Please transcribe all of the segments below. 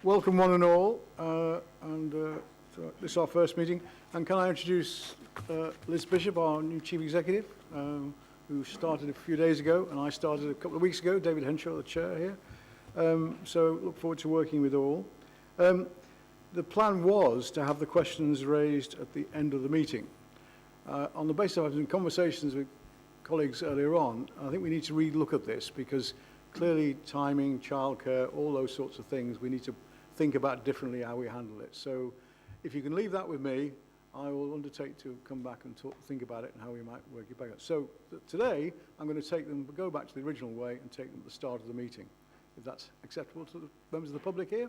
Welcome one and all, so this is our first meeting. And can I introduce Liz Bishop, our new Chief Executive, who started a few days ago, and I started a couple of weeks ago. David Henshaw, the chair here. So look forward to working with all. The plan was to have the questions raised at the end of the meeting. On the basis of having conversations with colleagues earlier on, I think we need to re-look at this because clearly timing, childcare, all those sorts of things, we need to think about differently how we handle it. So if you can leave that with me, I will undertake to come back and think about it and how we might work it back out. So today, I'm going to go back to the original way and take them at the start of the meeting, if that's acceptable to the members of the public here.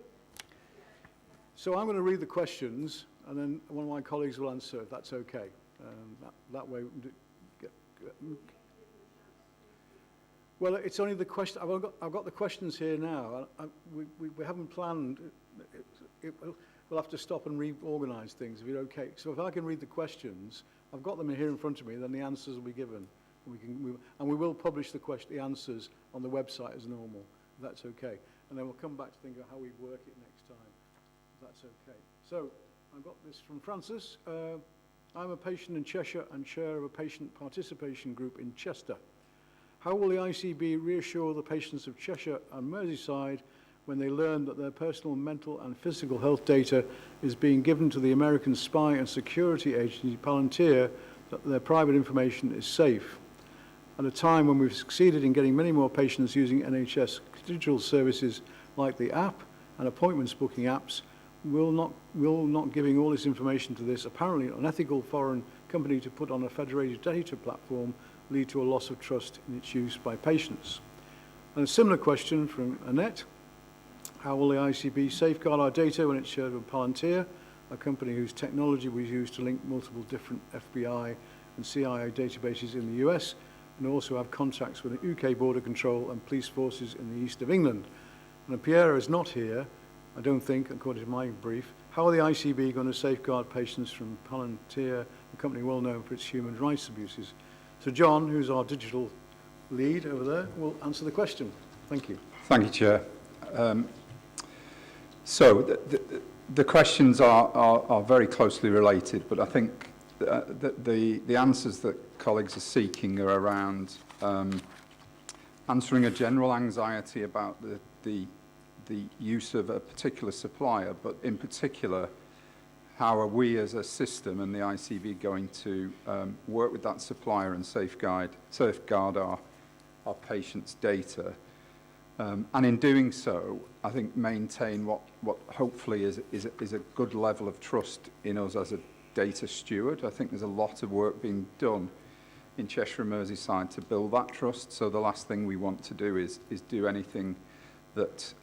So I'm going to read the questions, and then one of my colleagues will answer, if that's okay. That way, well, it's only the question. I've got the questions here now. We haven't planned. We'll have to stop and reorganise things if you're okay. So if I can read the questions, I've got them here in front of me. Then the answers will be given. And we will publish the answers on the website as normal. If that's okay. And then we'll come back to think of how we work it next time. If that's okay. So I've got this from Francis. I'm a patient in Cheshire and chair of a patient participation group in Chester. How will the ICB reassure the patients of Cheshire and Merseyside when they learn that their personal mental and physical health data is being given to the American spy and security agency Palantir, that their private information is safe? At a time when we've succeeded in getting many more patients using NHS digital services like the app and appointments booking apps, will not giving all this information to this apparently unethical foreign company to put on a federated data platform lead to a loss of trust in its use by patients? And a similar question from Annette. How will the ICB safeguard our data when it's shared with Palantir, a company whose technology we use to link multiple different FBI and CIA databases in the US, and also have contacts with the UK Border Control and police forces in the east of England? And Pierre is not here, I don't think, according to my brief. How are the ICB going to safeguard patients from Palantir, a company well known for its human rights abuses? So John, who's our digital lead over there, will answer the question. Thank you. Thank you, Chair. So the questions are very closely related, but I think the answers that colleagues are seeking are around answering a general anxiety about the use of a particular supplier, but in particular, how are we as a system and the ICB going to work with that supplier and safeguard our patients' data? And in doing so, I think maintain what hopefully is a good level of trust in us as a data steward. I think there's a lot of work being done in Cheshire and Merseyside to build that trust. So the last thing we want to do is do anything that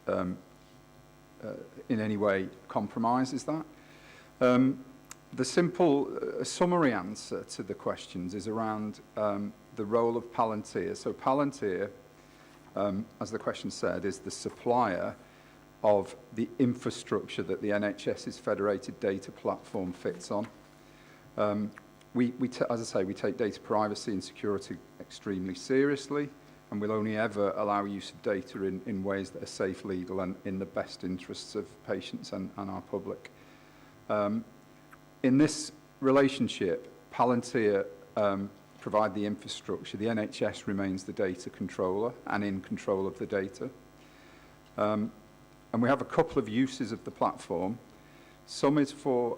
in any way compromises that. The simple summary answer to the questions is around the role of Palantir. So Palantir, as the question said, is the supplier of the infrastructure that the NHS's federated data platform fits on. As I say, we take data privacy and security extremely seriously, and we'll only ever allow use of data in ways that are safe, legal, and in the best interests of patients and our public. In this relationship, Palantir provide the infrastructure. The NHS remains the data controller and in control of the data. And we have a couple of uses of the platform. Some is for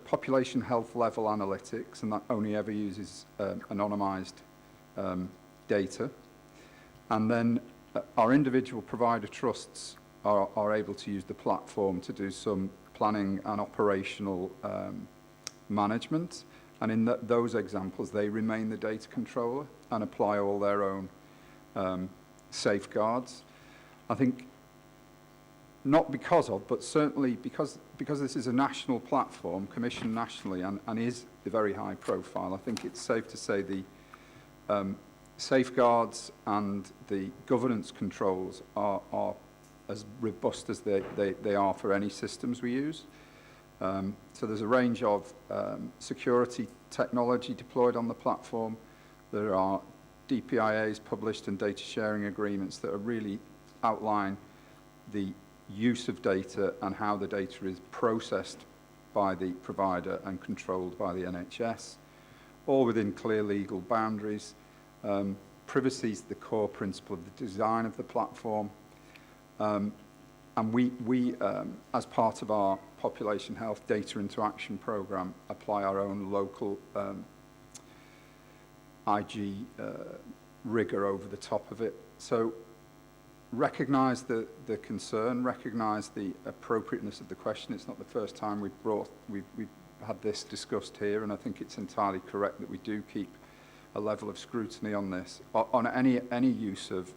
population health level analytics, and that only ever uses anonymized data. And then our individual provider trusts are able to use the platform to do some planning and operational management. And in those examples, they remain the data controller and apply all their own safeguards. I think not because of, but certainly because this is a national platform, commissioned nationally, and is very high profile, I think it's safe to say the safeguards and the governance controls are as robust as they are for any systems we use. So there's a range of security technology deployed on the platform. There are DPIAs published and data sharing agreements that are really outline the use of data and how the data is processed by the provider and controlled by the NHS, all within clear legal boundaries. Privacy is the core principle of the design of the platform. And we as part of our population health data interaction program, apply our own local IG rigor over the top of it. So recognise the concern, recognise the appropriateness of the question. It's not the first time we've had this discussed here, and I think it's entirely correct that we do keep a level of scrutiny on this, on any use of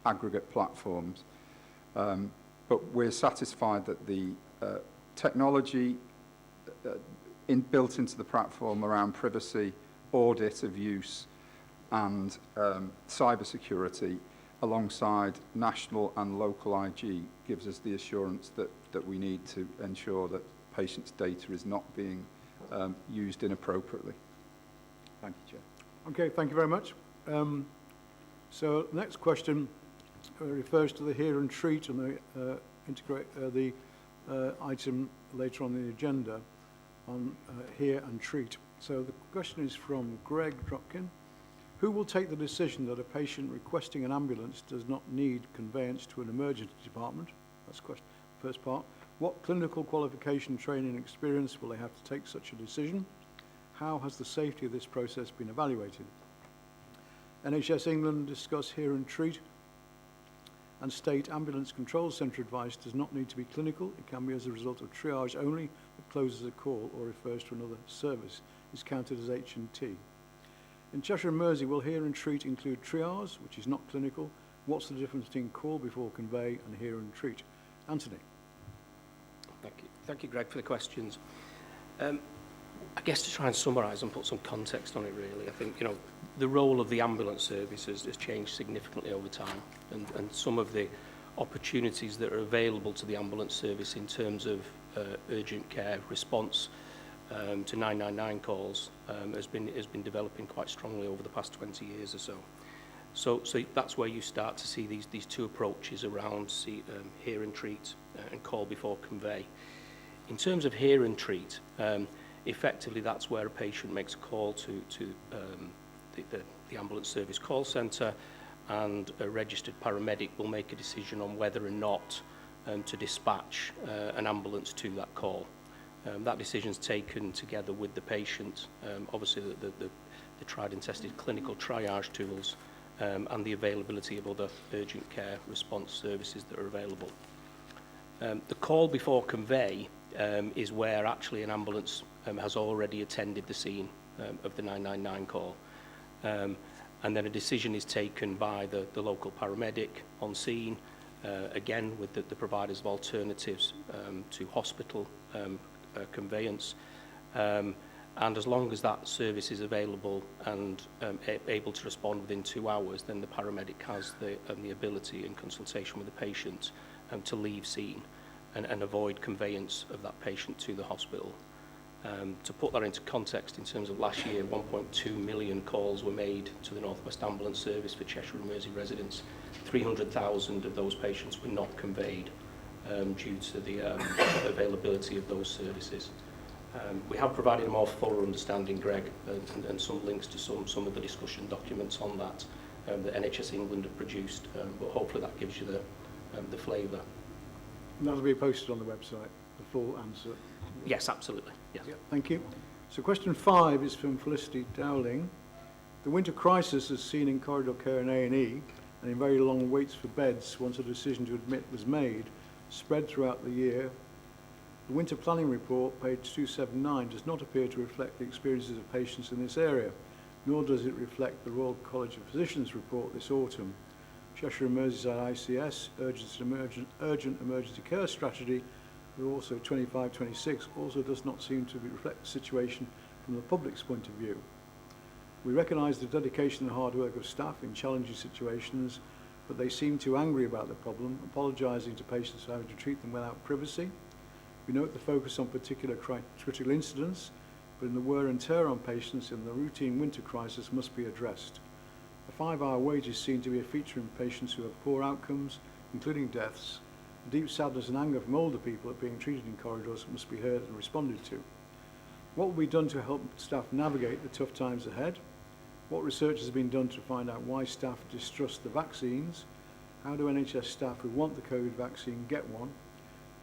aggregate platforms. But we're satisfied that the technology built into the platform around privacy, audit of use, and cyber security, alongside national and local IG, gives us the assurance that we need to ensure that patients' data is not being used inappropriately. Thank you, Chair. Okay, thank you very much. So the next question refers to the hear and treat and the item later on the agenda on hear and treat. So the question is from Greg Dropkin. Who will take the decision that a patient requesting an ambulance does not need conveyance to an emergency department? That's the question. First part. What clinical qualification, training and experience will they have to take such a decision? How has the safety of this process been evaluated? NHS England discuss hear and treat and state ambulance control centre advice does not need to be clinical. It can be as a result of triage only that closes a call or refers to another service. Is counted as H&T. In Cheshire and Mersey, will hear and treat include triage, which is not clinical? What's the difference between call before convey and hear and treat? Anthony. Thank you, Greg, for the questions. I guess to try and summarise and put some context on it, really, I think, the role of the ambulance service has changed significantly over time, and some of the opportunities that are available to the ambulance service in terms of urgent care response to 999 calls has been developing quite strongly over the past 20 years or so. So that's where you start to see these two approaches around hear and treat and call before convey. In terms of hear and treat, effectively that's where a patient makes a call to the ambulance service call centre, and a registered paramedic will make a decision on whether or not to dispatch an ambulance to that call. That decision is taken together with the patient, obviously the tried and tested clinical triage tools, and the availability of other urgent care response services that are available. The call before convey is where actually an ambulance has already attended the scene of the 999 call. And then a decision is taken by the local paramedic on scene, again with the providers of alternatives to hospital conveyance. And as long as that service is available and able to respond within 2 hours, then the paramedic has the ability, in consultation with the patient, to leave scene and avoid conveyance of that patient to the hospital. To put that into context, in terms of last year, 1.2 million calls were made to the North West Ambulance Service for Cheshire and Mersey residents. 300,000 of those patients were not conveyed due to the availability of those services. We have provided a more thorough understanding, Greg, and some links to some of the discussion documents on that that NHS England have produced, but hopefully that gives you the flavour. And that'll be posted on the website, the full answer. Yes, absolutely. Yes. Yeah, thank you. So question 5 is from Felicity Dowling. The winter crisis is seen in corridor care and A&E, and in very long waits for beds once a decision to admit was made, spread throughout the year. The winter planning report, page 279, does not appear to reflect the experiences of patients in this area, nor does it reflect the Royal College of Physicians report this autumn. Cheshire and Merseyside ICS urgent emergency care strategy, but also 25-26, also does not seem to reflect the situation from the public's point of view. We recognise the dedication and hard work of staff in challenging situations, but they seem too angry about the problem, apologising to patients for having to treat them without privacy. We note the focus on particular critical incidents, but in the wear and tear on patients in the routine winter crisis must be addressed. A 5-hour wait is seen to be a feature in patients who have poor outcomes, including deaths, The deep sadness and anger from older people at being treated in corridors must be heard and responded to. What will be done to help staff navigate the tough times ahead? What research has been done to find out why staff distrust the vaccines? How do NHS staff who want the COVID vaccine get one?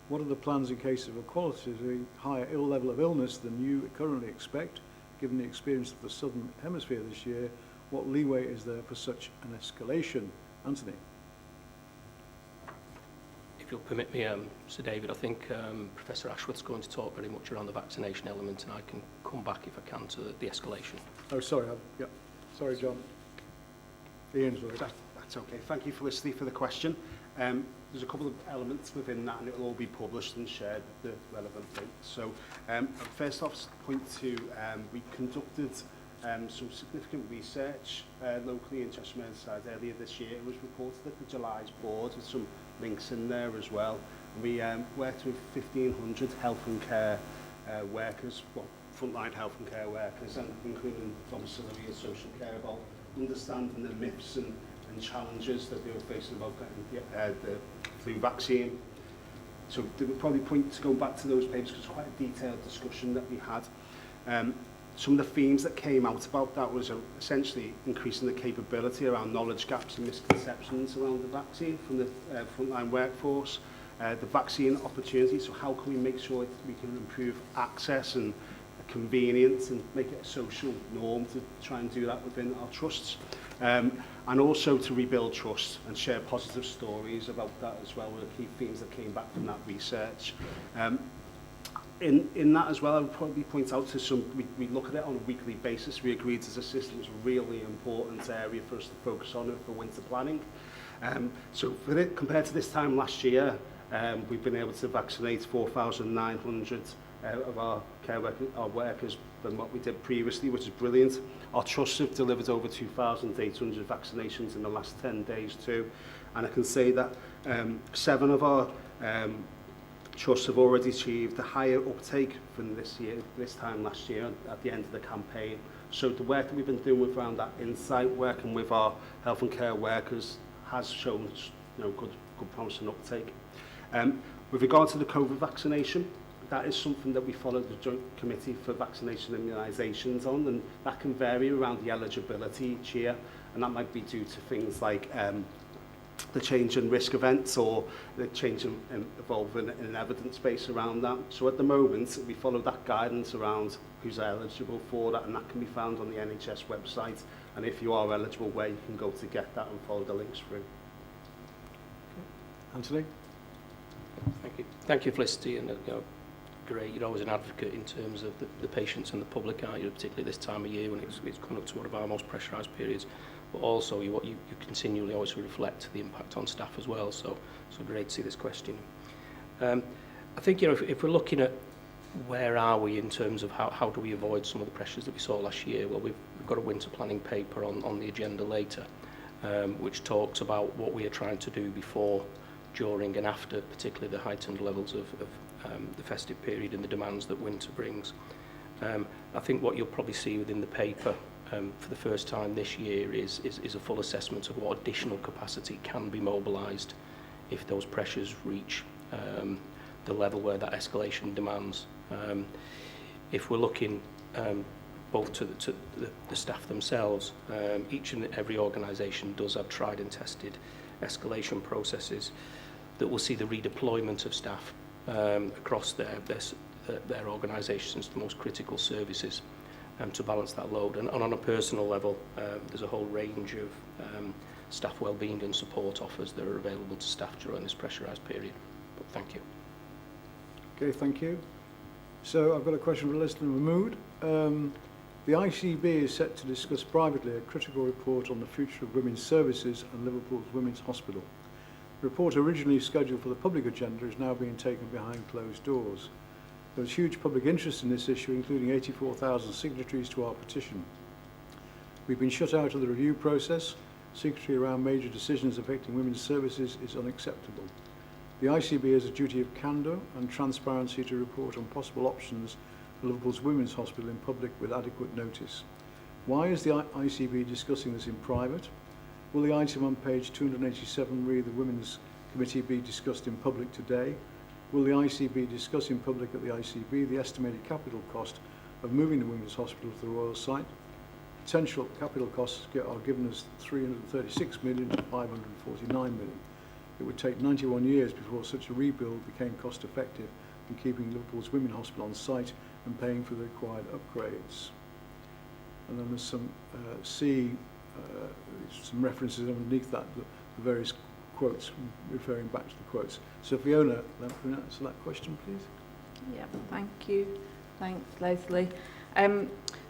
What are the plans in case of a qualitatively higher level of illness than you currently expect, given the experience of the Southern Hemisphere this year? What leeway is there for such an escalation? Anthony. If you'll permit me, Sir David, I think Professor Ashworth's going to talk very much around the vaccination element, and I can come back if I can to the escalation. Oh, sorry. Yeah. Sorry, John. Ian's worried. That's okay. Thank you, Felicity, for the question. There's a couple of elements within that, and it will all be published and shared at the relevant date. So, first off, point two, we conducted some significant research locally in Cheshire and Merseyside earlier this year. It was reported at the July's board with some links in there as well. And we worked with 1,500 health and care workers, well, frontline health and care workers, and including domiciliary and social care, about understanding the myths and challenges that they were facing about getting the flu vaccine. So there would probably point to going back to those papers because it's quite a detailed discussion that we had. Some of the themes that came out about that was essentially increasing the capability around knowledge gaps and misconceptions around the vaccine from the frontline workforce, the vaccine opportunity, so how can we make sure we can improve access and convenience and make it a social norm to try and do that within our trusts. And also to rebuild trust and share positive stories about that as well, were the key themes that came back from that research. In that as well, I would probably point out to some, we look at it on a weekly basis. We agreed as a system it's a really important area for us to focus on for winter planning. So for it, compared to this time last year, we've been able to vaccinate 4,900 of our workers than what we did previously, which is brilliant. Our trusts have delivered over 2,800 vaccinations in the last 10 days too. And I can say that 7 of our trusts have already achieved a higher uptake from this time last year at the end of the campaign. So the work that we've been doing with around that insight, working with our health and care workers, has shown good promise and uptake. With regard to the COVID vaccination, that is something that we follow the Joint Committee for Vaccination and Immunisations on, and that can vary around the eligibility each year, and that might be due to things like the change in risk events or the change in evolving in an evidence base around that. So at the moment, we follow that guidance around who's eligible for that, and that can be found on the NHS website. And if you are eligible, where you can go to get that and follow the links through. Anthony? Thank you. Thank you, Felicity. And great, you're always an advocate in terms of the patients and the public, aren't you, particularly this time of year when it's coming up to one of our most pressurised periods. But also you continually always reflect the impact on staff as well. So great to see this question. I think if we're looking at where are we in terms of how do we avoid some of the pressures that we saw last year, well, we've got a winter planning paper on the agenda later, which talks about what we are trying to do before, during and after, particularly the heightened levels of the festive period and the demands that winter brings. I think what you'll probably see within the paper for the first time this year is a full assessment of what additional capacity can be mobilised if those pressures reach the level where that escalation demands. If we're looking both to the staff themselves, each and every organisation does have tried and tested escalation processes that will see the redeployment of staff across their organisations to the most critical services to balance that load. And on a personal level, there's a whole range of staff wellbeing and support offers that are available to staff during this pressurised period. But thank you. Okay, thank you. So I've got a question for Lister Mahmood. The ICB is set to discuss privately a critical report on the future of women's services and Liverpool's Women's Hospital. The report originally scheduled for the public agenda is now being taken behind closed doors. There was huge public interest in this issue, including 84,000 signatories to our petition. We've been shut out of the review process. Secrecy around major decisions affecting women's services is unacceptable. The ICB has a duty of candour and transparency to report on possible options for Liverpool's Women's Hospital in public with adequate notice. Why is the ICB discussing this in private? Will the item on page 287 read the Women's committee be discussed in public today? Will the ICB discuss in public at the ICB the estimated capital cost of moving the Women's Hospital to the Royal site? Potential capital costs are given as 336 million to 549 million. It would take 91 years before such a rebuild became cost effective in keeping Liverpool's Women's Hospital on site and paying for the required upgrades. And then there's some some references underneath that, the various quotes, referring back to the quotes. So Fiona, can you answer that question, please? Yeah, thank you. Thanks, Leslie.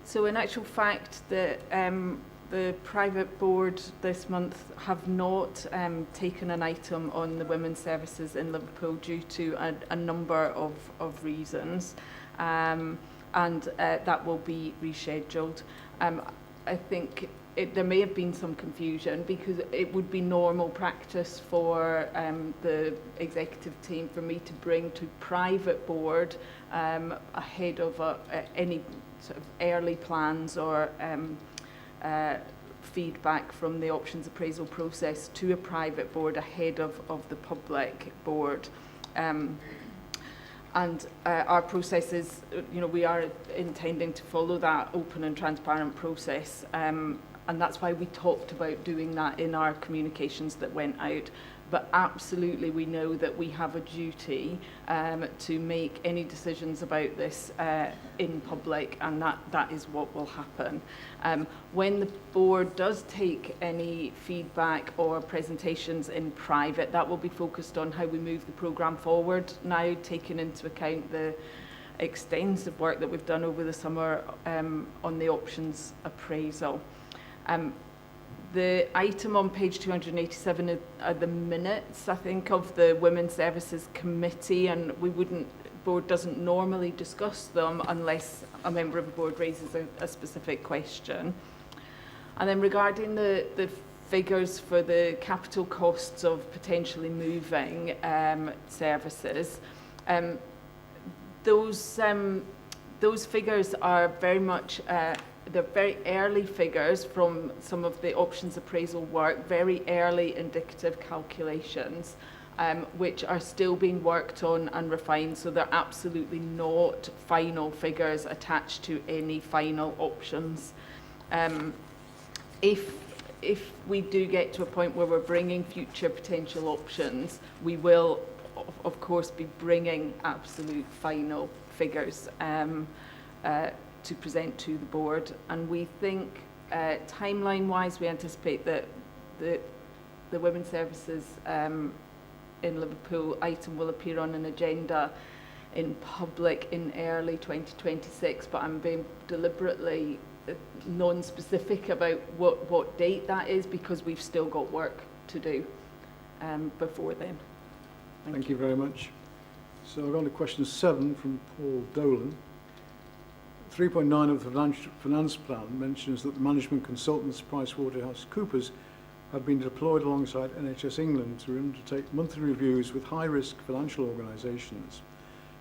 So in actual fact, the private board this month have not taken an item on the women's services in Liverpool due to a number of reasons, and that will be rescheduled. I think there may have been some confusion because it would be normal practice for the executive team for me to bring to private board ahead of any sort of early plans or feedback from the options appraisal process to a private board ahead of the public board. And our process is, we are intending to follow that open and transparent process. And that's why we talked about doing that in our communications that went out. But absolutely, we know that we have a duty to make any decisions about this in public, and that is what will happen. When the board does take any feedback or presentations in private, that will be focused on how we move the programme forward now, taking into account the extensive work that we've done over the summer on the options appraisal. The item on page 287 are the minutes, I think, of the Women's Services Committee, and board doesn't normally discuss them unless a member of the board raises a specific question. And then regarding the figures for the capital costs of potentially moving services, those figures are very much they're very early figures from some of the options appraisal work, very early indicative calculations, which are still being worked on and refined, so they're absolutely not final figures attached to any final options. If we do get to a point where we're bringing future potential options, we will, of course, be bringing absolute final figures to present to the board. And we think, timeline-wise, we anticipate that the Women's Services in Liverpool item will appear on an agenda in public in early 2026, but I'm being deliberately non-specific about what date that is because we've still got work to do before then. Thank you very much. So we're on to question 7 from Paul Dolan. 3.9 of the finance plan mentions that the management consultants PricewaterhouseCoopers have been deployed alongside NHS England to undertake monthly reviews with high-risk financial organisations.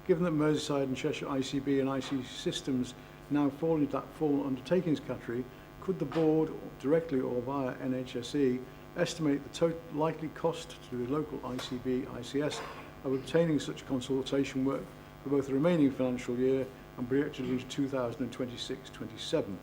Given that Merseyside and Cheshire ICB and IC systems now fall into that formal undertakings category, could the board, directly or via NHSE, estimate the total likely cost to the local ICB, ICS of obtaining such consultation work for both the remaining financial year and projected into 2026-27,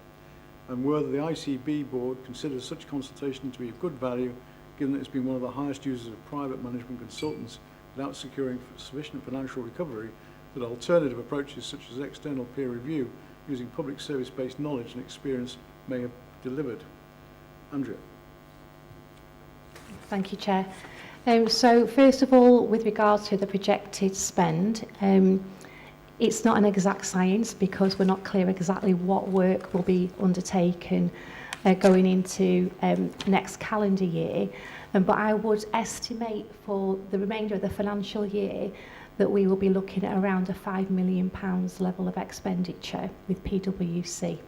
and whether the ICB board considers such consultation to be of good value, given that it's been one of the highest users of private management consultants without securing sufficient financial recovery, that alternative approaches such as external peer review using public service-based knowledge and experience may have delivered. Andrea. Thank you, Chair. So first of all, with regards to the projected spend, it's not an exact science because we're not clear exactly what work will be undertaken going into next calendar year. But I would estimate for the remainder of the financial year that we will be looking at around a £5 million level of expenditure with PwC.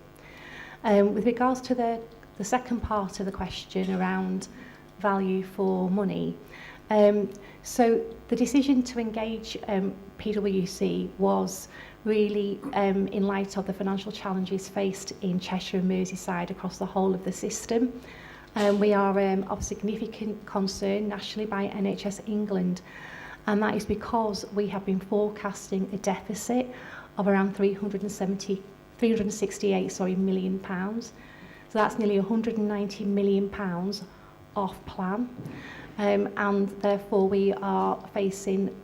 With regards to the second part of the question around value for money, so the decision to engage PwC was really in light of the financial challenges faced in Cheshire and Merseyside across the whole of the system. We are of significant concern nationally by NHS England, and that is because we have been forecasting a deficit of around 368 million pounds. So that's nearly 190 million pounds off plan, and therefore we are facing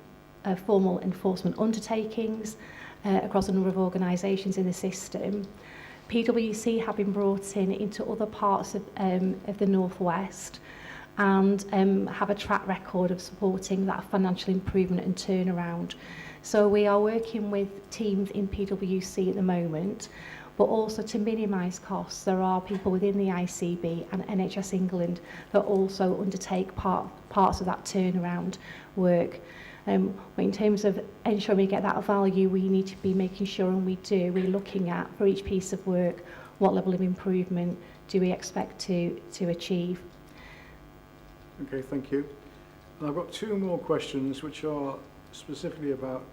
formal enforcement undertakings across a number of organisations in the system. PwC have been brought in into other parts of the Northwest and have a track record of supporting that financial improvement and turnaround. So we are working with teams in PwC at the moment, but also to minimise costs. There are people within the ICB and NHS England that also undertake parts of that turnaround work. But in terms of ensuring we get that value, we need to be making sure, and we're looking at, for each piece of work, what level of improvement do we expect to achieve. Okay, thank you. And I've got two more questions which are specifically about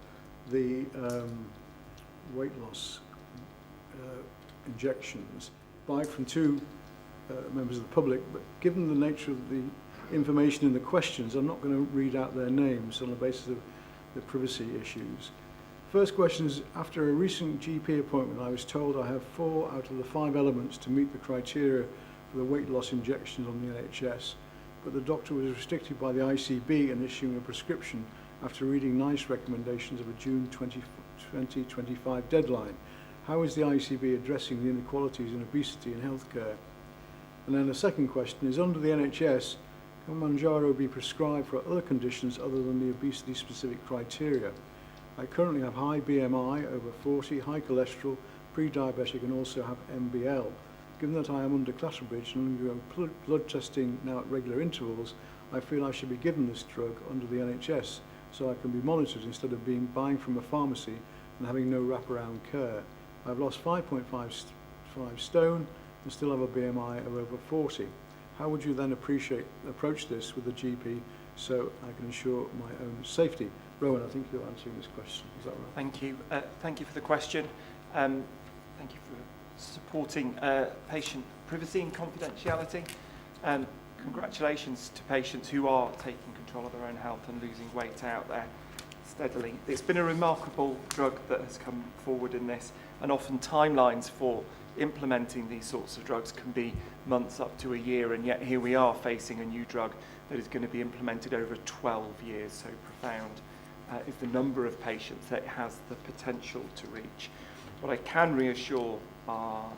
the weight loss injections from two members of the public, but given the nature of the information in the questions, I'm not going to read out their names on the basis of the privacy issues. First question is, after a recent GP appointment, I was told I have 4 out of the 5 elements to meet the criteria for the weight loss injections on the NHS, but the doctor was restricted by the ICB in issuing a prescription after reading NICE recommendations of a June 2025 deadline. How is the ICB addressing the inequalities in obesity in healthcare? And then the second question is, under the NHS, can Manjaro be prescribed for other conditions other than the obesity-specific criteria? I currently have high BMI, over 40, high cholesterol, pre-diabetic, and also have MBL. Given that I am under Clatterbridge and undergo blood testing now at regular intervals, I feel I should be given this drug under the NHS so I can be monitored instead of buying from a pharmacy and having no wraparound care. I've lost 5.5 stone and still have a BMI of over 40. How would you then approach this with the GP so I can ensure my own safety? Rowan, I think you're answering this question. Is that right? Thank you. Thank you for the question. Thank you for supporting patient privacy and confidentiality. And congratulations to patients who are taking control of their own health and losing weight out there steadily. It's been a remarkable drug that has come forward in this, and often timelines for implementing these sorts of drugs can be months up to a year, and yet here we are facing a new drug that is going to be implemented over 12 years. So profound is the number of patients that it has the potential to reach. What I can reassure our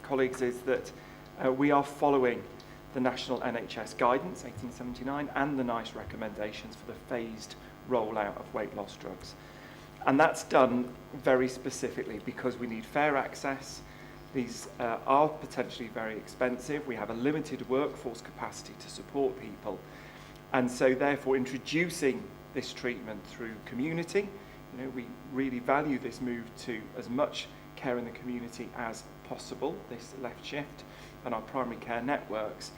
colleagues is that we are following the national NHS guidance 1879 and the NICE recommendations for the phased rollout of weight loss drugs. And that's done very specifically because we need fair access. These are potentially very expensive. We have a limited workforce capacity to support people. And so therefore introducing this treatment through community, we really value this move to as much care in the community as possible, this left shift, and our primary care networks.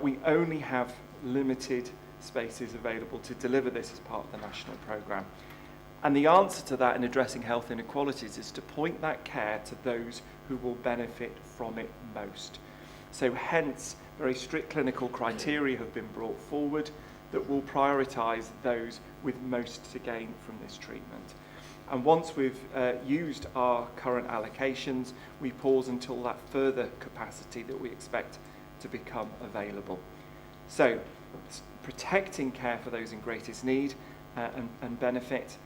We only have limited spaces available to deliver this as part of the national programme. And the answer to that in addressing health inequalities is to point that care to those who will benefit from it most. So hence, very strict clinical criteria have been brought forward that will prioritise those with most to gain from this treatment. And once we've used our current allocations, we pause until that further capacity that we expect to become available. So protecting care for those in greatest need and benefit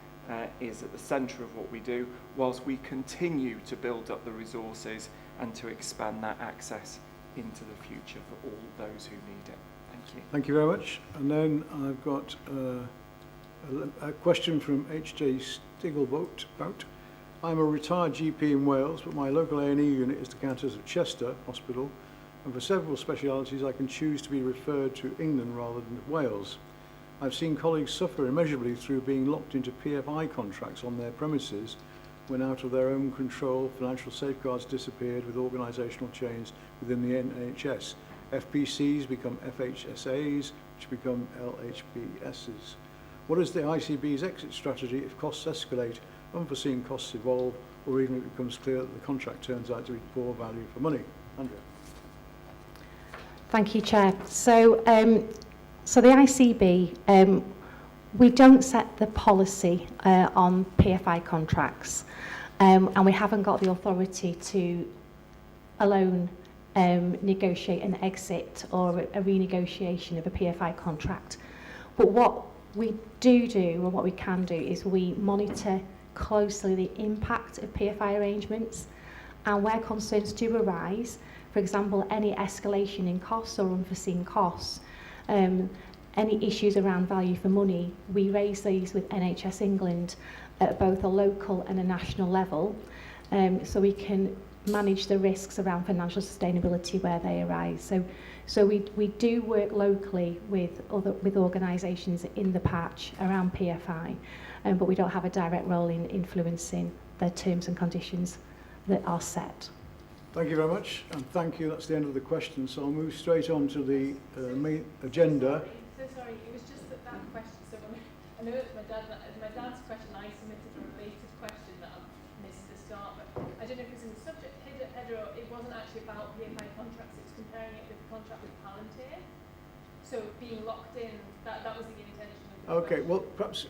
is at the centre of what we do, whilst we continue to build up the resources and to expand that access into the future for all those who need it. Thank you. Thank you very much. And then I've got a question from H.J. Stigglebout. I'm a retired GP in Wales, but my local A&E unit is the Countess of Chester Hospital, and for several specialities I can choose to be referred to England rather than Wales. I've seen colleagues suffer immeasurably through being locked into PFI contracts on their premises when out of their own control financial safeguards disappeared with organisational change within the NHS. FPCs become FHSAs, which become LHBSs. What is the ICB's exit strategy if costs escalate, unforeseen costs evolve, or even if it becomes clear that the contract turns out to be poor value for money? Andrea. Thank you, Chair. So the ICB, we don't set the policy on PFI contracts, and we haven't got the authority to alone negotiate an exit or a renegotiation of a PFI contract. But what we do, or what we can do, is we monitor closely the impact of PFI arrangements, and where concerns do arise, for example, any escalation in costs or unforeseen costs, any issues around value for money, we raise these with NHS England at both a local and a national level, so we can manage the risks around financial sustainability where they arise. So we do work locally with organisations in the patch around PFI, but we don't have a direct role in influencing the terms and conditions that are set. Thank you very much, and thank you. That's the end of the question. So I'll move straight on to the main agenda. So sorry, it was just that question. So I know it's my dad's question. I submitted a related question that I missed to start with. I don't know if it's in the subject header or it wasn't actually about PFI contracts. It was comparing it with the contract with Palantir. So being locked in, that was the intention of the Okay. question. Well, perhaps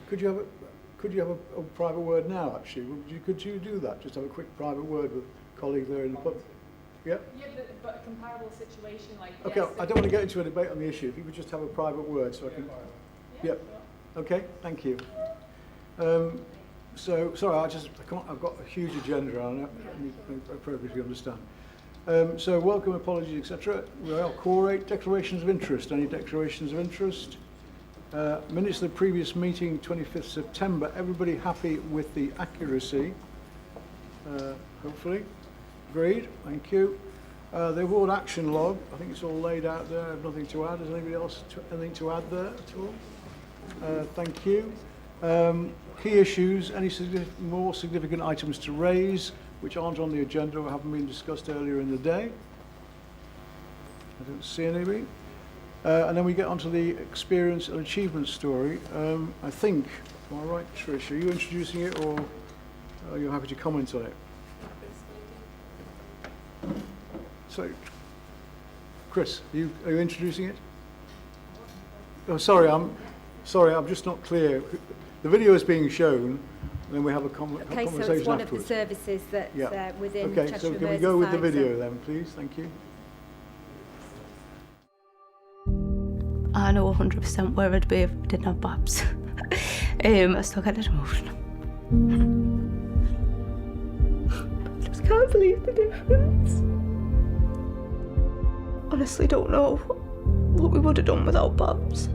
could you have a private word now? Actually, could you do that? Just have a quick private word with a colleague there in the pub. Yeah. Yeah, but a comparable situation like. Okay. Yes, I don't want to get into a debate on the issue. If you could just have a private word, so I can. Yeah. Sure. Okay. Thank you. So sorry, I've got a huge agenda. I need to appropriately understand. So welcome, apologies, etc. We are core 8 declarations of interest. Any declarations of interest? Minutes of the previous meeting, 25th September. Everybody happy with the accuracy? Hopefully. Agreed. Thank you. The award action log. I think it's all laid out there. I have nothing to add. Has anybody else anything to add there at all? Thank you. Key issues. Any more significant items to raise which aren't on the agenda or haven't been discussed earlier in the day? I don't see any. And then we get onto the experience and achievement story. I think, am I right, Trish? Are you introducing it, or are you happy to comment on it? So, Chris, are you introducing it? Oh, sorry, I'm just not clear. The video is being shown, and then we have a conversation afterwards. Okay, so it's one of the services that's within Okay, Cheshire so and can we go with the Merseyside, video then, please? Thank you. I know 100% where I'd be if I didn't have Babs. I still get emotional. I just can't believe the difference. Honestly don't know what we would have done without Babs.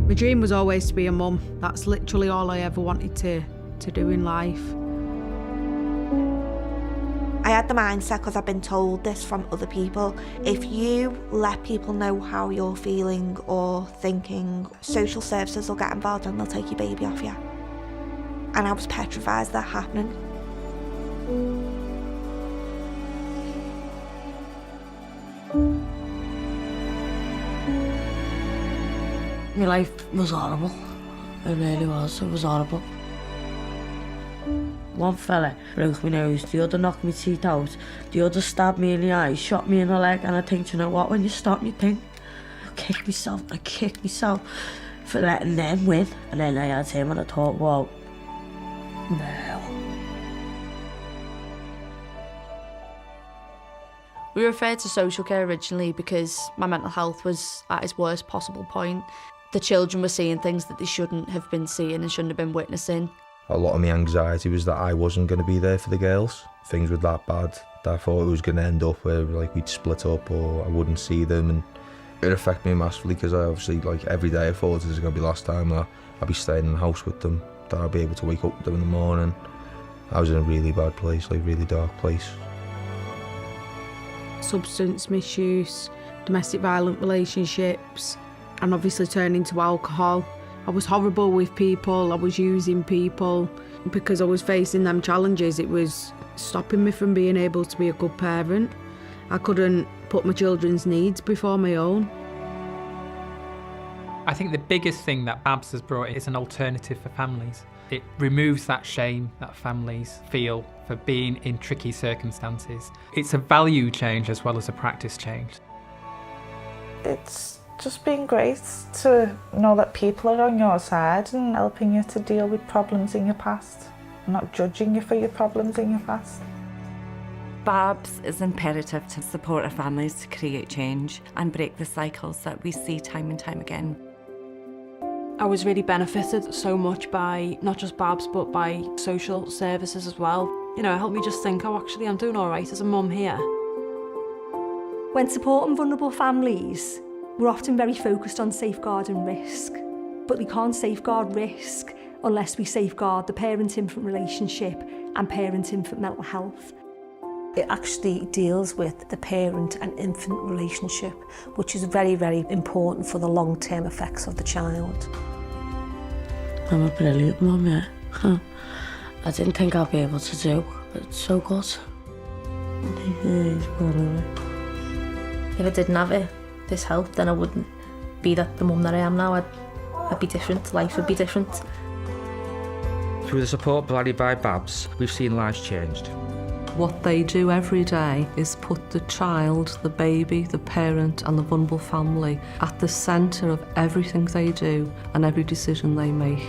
My dream was always to be a mum. That's literally all I ever wanted to do in life. I had the mindset, because I've been told this from other people, if you let people know how you're feeling or thinking, social services will get involved and they'll take your baby off you. And I was petrified of that happening. My life was horrible. It really was. It was horrible. One fella broke my nose, the other knocked my teeth out, the other stabbed me in the eye, shot me in the leg, and I think, you know what, when you stop and you think, I kicked myself for letting them win. And then I had him and I thought, well, no. We were referred to social care originally because my mental health was at its worst possible point. The children were seeing things that they shouldn't have been seeing and shouldn't have been witnessing. A lot of my anxiety was that I wasn't going to be there for the girls. Things were that bad that I thought it was going to end up where we'd split up or I wouldn't see them, and it affected me massively because I obviously every day I thought this is going to be the last time that I'd be staying in the house with them, that I'd be able to wake up with them in the morning. I was in a really bad place, really dark place. Substance misuse, domestic violent relationships, and obviously turning to alcohol. I was horrible with people, I was using people. Because I was facing them challenges, it was stopping me from being able to be a good parent. I couldn't put my children's needs before my own. I think the biggest thing that BABS has brought is an alternative for families. It removes that shame that families feel for being in tricky circumstances. It's a value change as well as a practice change. It's just been great to know that people are on your side and helping you to deal with problems in your past, not judging you for your problems in your past. BABS is imperative to support our families to create change and break the cycles that we see time and time again. I was really benefited so much by not just BABS but by social services as well. You know, it helped me just think, oh, actually I'm doing all right as a mum here. When supporting vulnerable families, we're often very focused on safeguarding risk, but we can't safeguard risk unless we safeguard the parent-infant relationship and parent-infant mental health. It actually deals with the parent and infant relationship, which is very, very important for the long-term effects of the child. I'm a brilliant mum, yeah. I didn't think I'd be able to do, but it's so good. If I didn't have this help, then I wouldn't be the mum that I am now. I'd be different, life would be different. Through the support provided by BABS, we've seen lives changed. What they do every day is put the child, the baby, the parent and the vulnerable family at the centre of everything they do and every decision they make.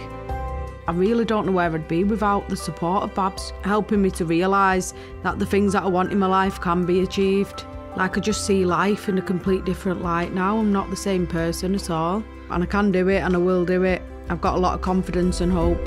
I really don't know where I'd be without the support of BABS, helping me to realise that the things that I want in my life can be achieved. Like, I just see life in a complete different light now. I'm not the same person at all. And I can do it and I will do it. I've got a lot of confidence and hope.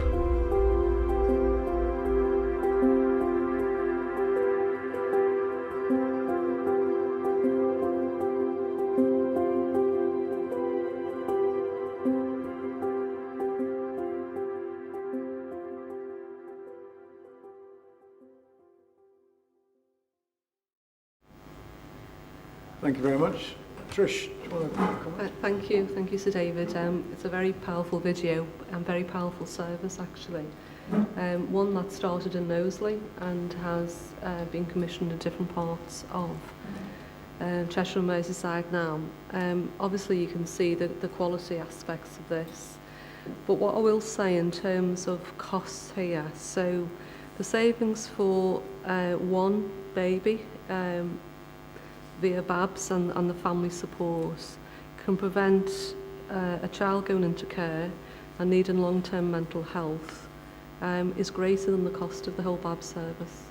Thank you very much. Trish, do you want to comment? Thank you Sir David. It's a very powerful video and very powerful service actually. One that started in Knowsley and has been commissioned in different parts of Cheshire and Merseyside now. Obviously you can see the quality aspects of this, but what I will say in terms of costs here, so the savings for one baby via BABS and the family support can prevent a child going into care and needing long-term mental health is greater than the cost of the whole BABS service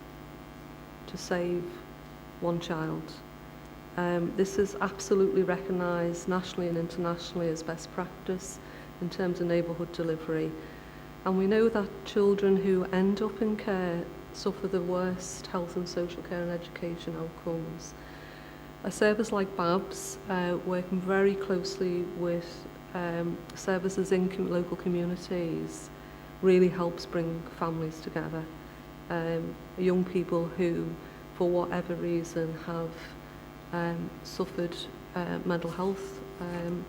to save one child. This is absolutely recognised nationally and internationally as best practice in terms of neighbourhood delivery, and we know that children who end up in care suffer the worst health and social care and education outcomes. A service like BABS, working very closely with services in local communities, really helps bring families together. Young people who, for whatever reason, have suffered mental health,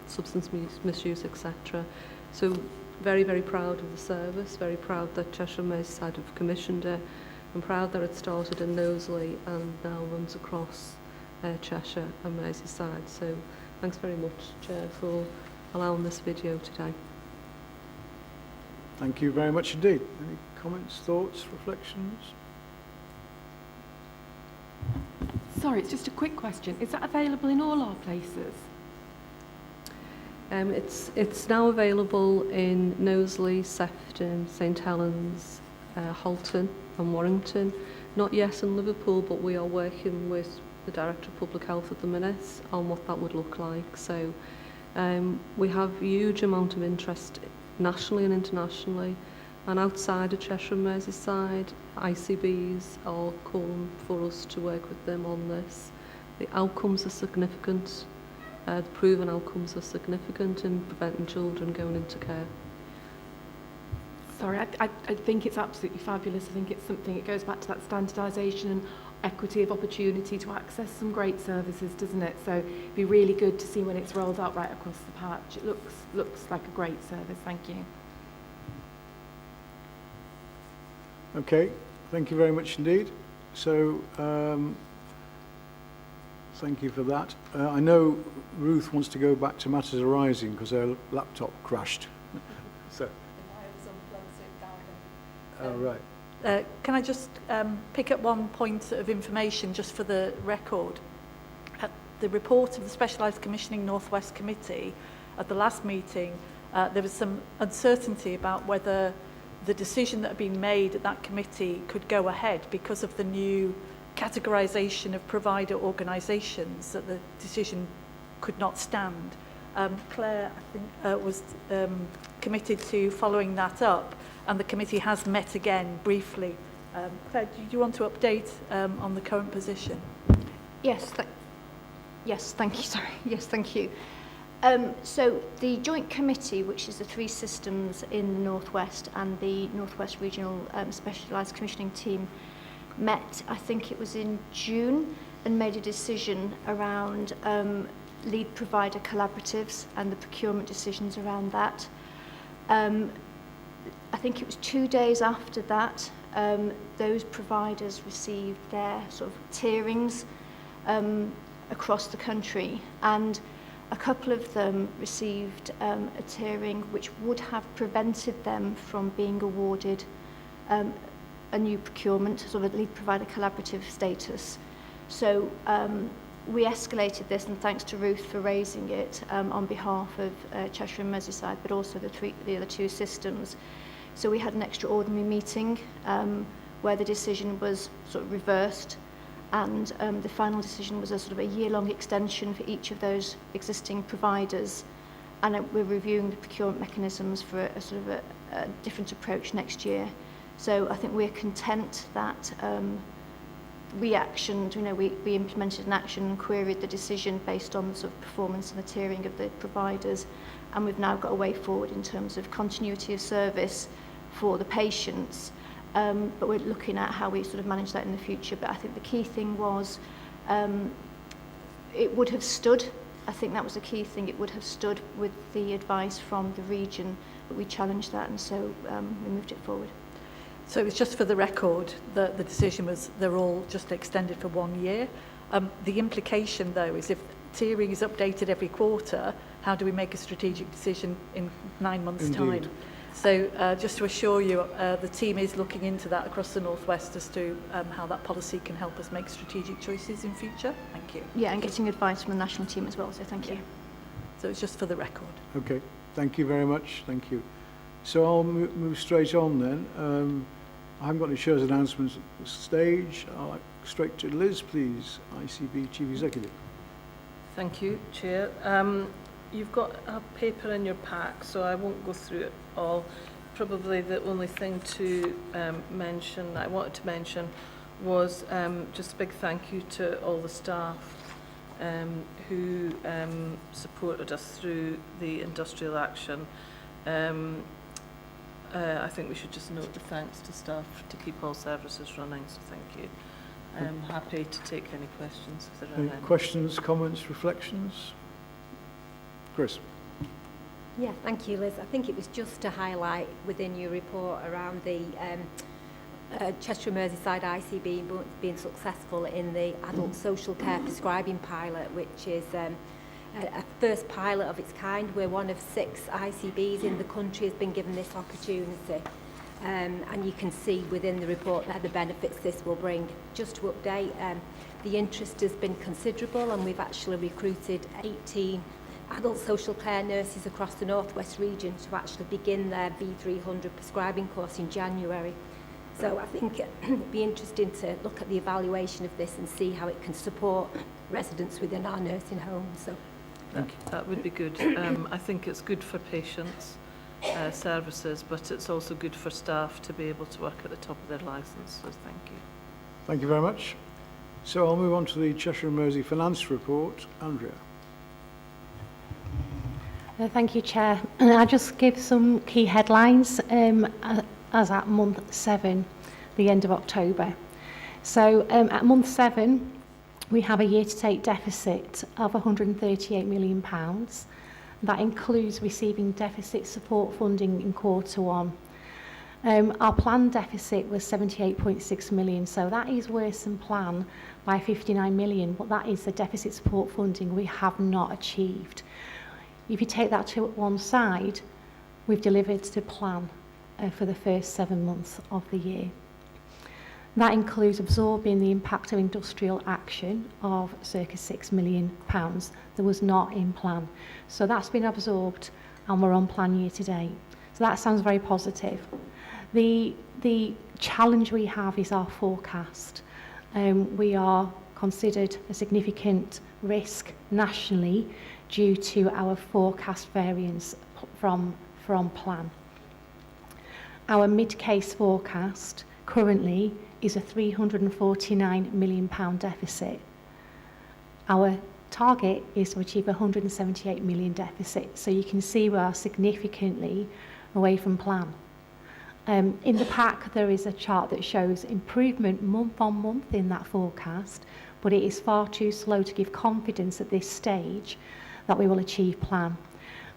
substance misuse, etc. So very, very proud of the service, very proud that Cheshire and Merseyside have commissioned it, and proud that it started in Knowsley and now runs across Cheshire and Merseyside. So thanks very much, Chair, for allowing this video today. Thank you very much indeed. Any comments, thoughts, reflections? Sorry, it's just a quick question. Is that available in all our places? It's now available in Knowsley, Sefton, St Helens, Halton and Warrington. Not yet in Liverpool, but we are working with the Director of Public Health at the minute on what that would look like. So we have a huge amount of interest nationally and internationally, and outside of Cheshire and Merseyside, ICBs are calling for us to work with them on this. The outcomes are significant, the proven outcomes are significant in preventing children going into care. Sorry, I think it's absolutely fabulous. I think it's something, it goes back to that standardisation and equity of opportunity to access some great services, doesn't it? So it'd be really good to see when it's rolled out right across the patch. It looks like a great service. Thank you. Okay, thank you very much indeed. So Thank you for that. I know Ruth wants to go back to matters arising because her laptop crashed. So. Oh, right. Can I just pick up one point of information just for the record? At the report of the Specialised Commissioning North West Committee, at the last meeting, there was some uncertainty about whether the decision that had been made at that committee could go ahead because of the new categorisation of provider organisations, that the decision could not stand. Claire, I think, was committed to following that up, and the committee has met again briefly. Claire, do you want to update on the current position? Yes, thank you. Sorry. Yes, thank you. So the joint committee, which is the three systems in the North West and the North West Regional Specialised Commissioning team, met, I think it was in June, and made a decision around lead provider collaboratives and the procurement decisions around that. I think it was 2 days after that, those providers received their sort of tierings across the country, and a couple of them received a tiering which would have prevented them from being awarded a new procurement, sort of a lead provider collaborative status. So we escalated this, and thanks to Ruth for raising it on behalf of Cheshire and Merseyside, but also the other two systems. So we had an extraordinary meeting where the decision was sort of reversed, and the final decision was a sort of a year-long extension for each of those existing providers, and we're reviewing the procurement mechanisms for a sort of a different approach next year. So I think we're content that we actioned, we implemented an action and queried the decision based on the sort of performance and the tiering of the providers, and we've now got a way forward in terms of continuity of service for the patients. But we're looking at how we sort of manage that in the future. But I think the key thing was it would have stood. I think that was the key thing. It would have stood with the advice from the region, but we challenged that, and so we moved it forward. So it was just for the record that the decision was they're all just extended for 1 year. The implication, though, is if tiering is updated every quarter, how do we make a strategic decision in 9 months' Indeed. time? So just to assure you, the team is looking into that across the North West as to how that policy can help us make strategic choices in future. Thank you. Yeah, and getting advice from the national team as well, so thank you. So it's just for the record. Okay, thank you very much. Thank you. So I'll move straight on then. I haven't got any shares announcements at this stage. I'll like straight to Liz, please, ICB Chief Executive. Thank you, Chair. You've got a paper in your pack, so I won't go through it all. Probably the only thing to mention, that I wanted to mention, was just a big thank you to all the staff who supported us through the industrial action. I think we should just note the thanks to staff to keep all services running, so thank you. I'm happy to take any questions if there are any. Questions, comments, reflections? Chris. Yeah, thank you, Liz. I think it was just to highlight within your report around the Cheshire and Merseyside ICB being successful in the adult social care prescribing pilot, which is a first pilot of its kind, where one of 6 ICBs in the country has been given this opportunity. And you can see within the report there the benefits this will bring. Just to update, the interest has been considerable, and we've actually recruited 18 adult social care nurses across the North West region to actually begin their B300 prescribing course in January. So I think it'd be interesting to look at the evaluation of this and see how it can support residents within our nursing homes. So that would be good. I think it's good for patients, services, but it's also good for staff to be able to work at the top of their licence, so thank you. Thank you very much. So I'll move on to the Cheshire and Mersey Finance Report. Andrea. Thank you, Chair. And I'll just give some key headlines as at month 7, the end of October. So at month 7, we have a year-to-date deficit of £138 million. That includes receiving deficit support funding in Q1. Our planned deficit was 78.6 million, so that is worse than plan, by 59 million, but that is the deficit support funding we have not achieved. If you take that to one side, we've delivered to plan for the first 7 months of the year. That includes absorbing the impact of industrial action of circa £6 million that was not in plan. So that's been absorbed and we're on plan year to date. So that sounds very positive. The challenge we have is our forecast. We are considered a significant risk nationally due to our forecast variance from plan. Our mid-case forecast currently is a £349 million deficit. Our target is to achieve a £178 million deficit, so you can see we are significantly away from plan. In the pack there is a chart that shows improvement month on month in that forecast, but it is far too slow to give confidence at this stage that we will achieve plan.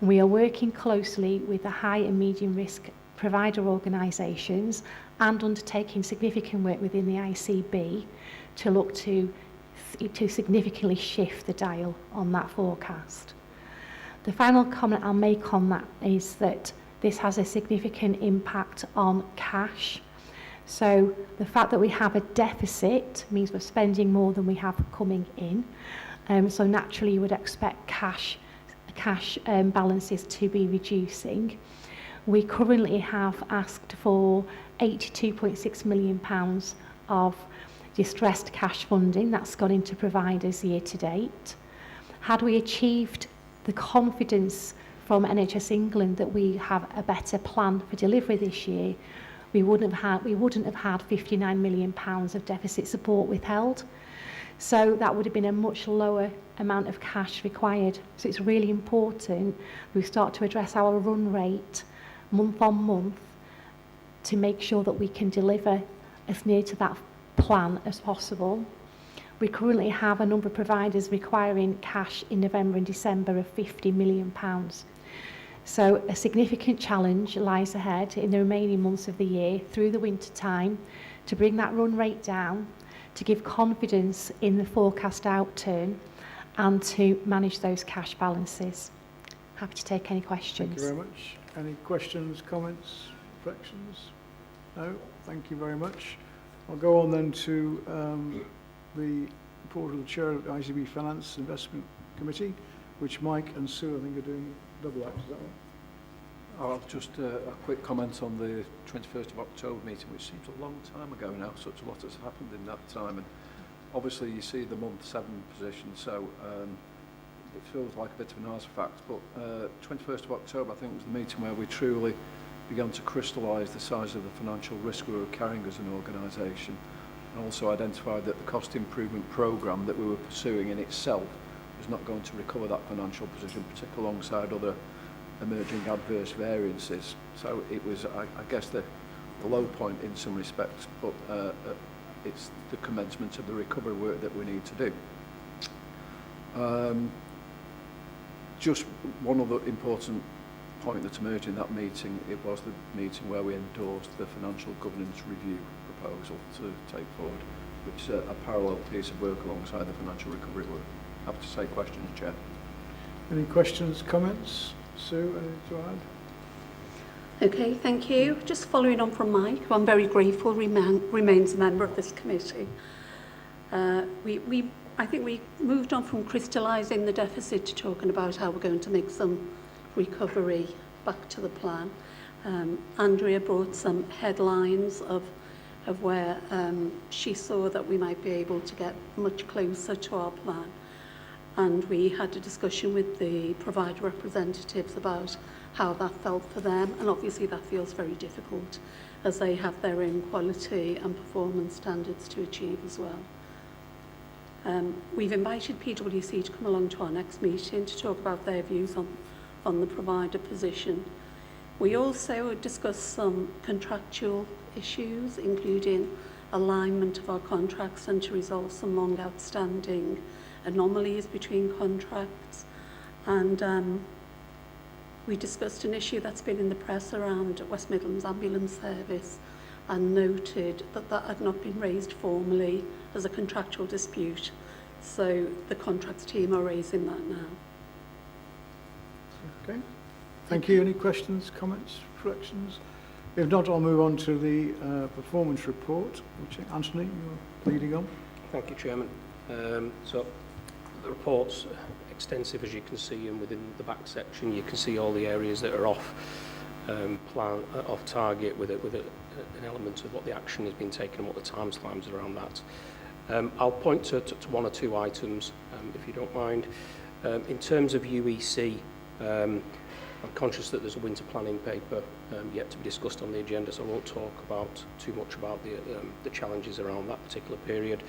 We are working closely with the high and medium risk provider organisations and undertaking significant work within the ICB to look to significantly shift the dial on that forecast. The final comment I'll make on that is that this has a significant impact on cash. So the fact that we have a deficit means we're spending more than we have coming in. So naturally you would expect cash balances to be reducing. We currently have asked for £82.6 million of distressed cash funding that's gone into providers year to date. Had we achieved the confidence from NHS England that we have a better plan for delivery this year, we wouldn't have had £59 million of deficit support withheld. So that would have been a much lower amount of cash required. So it's really important we start to address our run rate month on month to make sure that we can deliver as near to that plan as possible. We currently have a number of providers requiring cash in November and December of £50 million. So a significant challenge lies ahead in the remaining months of the year through the winter time to bring that run rate down, to give confidence in the forecast outturn and to manage those cash balances. Happy to take any questions. Thank you very much. Any questions, comments, reflections? No? Thank you very much. I'll go on then to the report of the Chair of the ICB Finance Investment Committee, which Mike and Sue, I think, are doing double act. Is that right? I'll just a quick comment on the 21st of October meeting, which seems a long time ago now. Such a lot has happened in that time. And obviously you see the month 7 position, so it feels like a bit of an artifact. But 21st of October, I think, was the meeting where we truly began to crystallise the size of the financial risk we were carrying as an organisation, and also identified that the cost improvement programme that we were pursuing in itself was not going to recover that financial position, particularly alongside other emerging adverse variances. So it was, I guess, the low point in some respects, but it's the commencement of the recovery work that we need to do. Just one other important point that emerged in that meeting, it was the meeting where we endorsed the financial governance review proposal to take forward, which is a parallel piece of work alongside the financial recovery work. Happy to take questions, Chair. Any questions, comments? Sue, anything to add? Okay, thank you. Just following on from Mike, who I'm very grateful remains a member of this committee. I think we moved on from crystallising the deficit to talking about how we're going to make some recovery back to the plan. Andrea brought some headlines of where she saw that we might be able to get much closer to our plan. And we had a discussion with the provider representatives about how that felt for them, and obviously that feels very difficult as they have their own quality and performance standards to achieve as well. We've invited PwC to come along to our next meeting to talk about their views on the provider position. We also discussed some contractual issues, including alignment of our contracts and to resolve some long outstanding anomalies between contracts. And we discussed an issue that's been in the press around West Midlands Ambulance Service and noted that that had not been raised formally as a contractual dispute. So the contracts team are raising that now. Okay. Thank you. Any questions, comments, reflections? If not, I'll move on to the performance report, which Anthony, you're leading on. Thank you, Chairman. So the report's extensive, as you can see, and within the back section you can see all the areas that are off off target with an element of what the action has been taken and what the timestamps around that. I'll point to one or two items, if you don't mind. In terms of UEC, I'm conscious that there's a winter planning paper yet to be discussed on the agenda, so I won't talk about too much about the challenges around that particular period.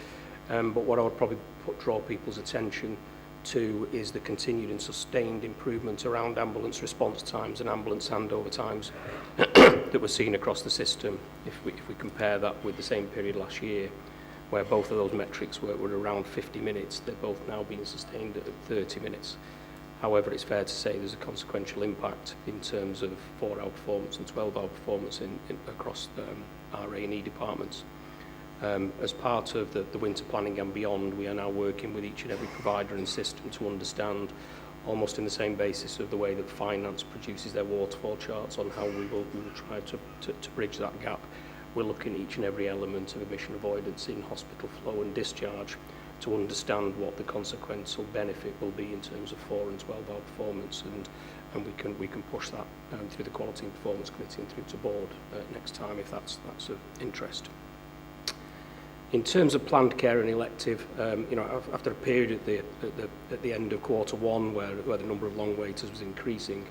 But what I would probably draw people's attention to is the continued and sustained improvement around ambulance response times and ambulance handover times that we're seeing across the system. If we compare that with the same period last year, where both of those metrics were around 50 minutes, they're both now being sustained at 30 minutes. However, it's fair to say there's a consequential impact in terms of 4-hour performance and 12-hour performance across our A&E departments. As part of the winter planning and beyond, we are now working with each and every provider and system to understand, almost in the same basis of the way that finance produces their waterfall charts on how we will try to bridge that gap. We're looking at each and every element of emission avoidance in hospital flow and discharge to understand what the consequential benefit will be in terms of 4 and 12-hour performance, and we can push that through the Quality and Performance Committee and through to board next time if that's of interest. In terms of planned care and elective, after a period at the end of Q1 where the number of long waiters was increasing,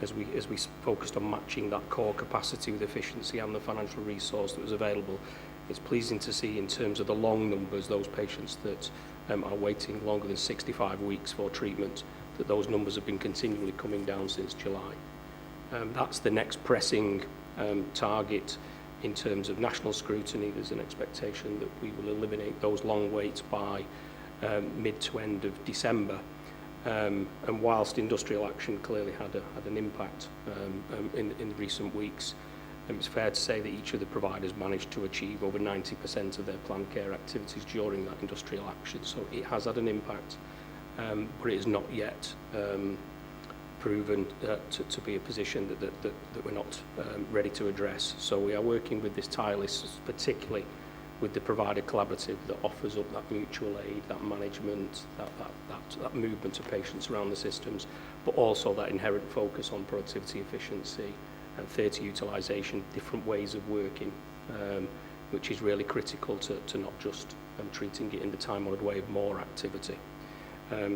as we focused on matching that core capacity with efficiency and the financial resource that was available, it's pleasing to see in terms of the long numbers, those patients that are waiting longer than 65 weeks for treatment, that those numbers have been continually coming down since July. That's the next pressing target. In terms of national scrutiny, there's an expectation that we will eliminate those long waits by mid to end of December. And whilst industrial action clearly had an impact in recent weeks, it's fair to say that each of the providers managed to achieve over 90% of their planned care activities during that industrial action. So it has had an impact, but it is not yet proven to be a position that we're not ready to address. So we are working with this tire list, particularly with the provider collaborative that offers up that mutual aid, that management, that movement of patients around the systems, but also that inherent focus on productivity, efficiency, and theatre utilisation, different ways of working, which is really critical to not just treating it in the time-honoured way of more activity.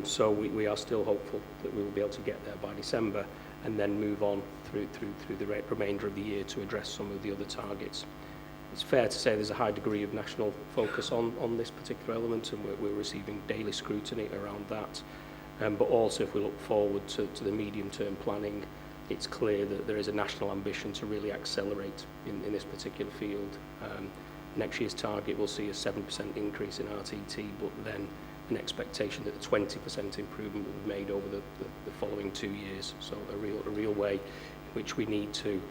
So we are still hopeful that we will be able to get there by December and then move on through the remainder of the year to address some of the other targets. It's fair to say there's a high degree of national focus on this particular element, and we're receiving daily scrutiny around that. But also, if we look forward to the medium-term planning, it's clear that there is a national ambition to really accelerate in this particular field. Next year's target will see a 7% increase in RTT, but then an expectation that the 20% improvement will be made over the following 2 years. So a real way in which we need to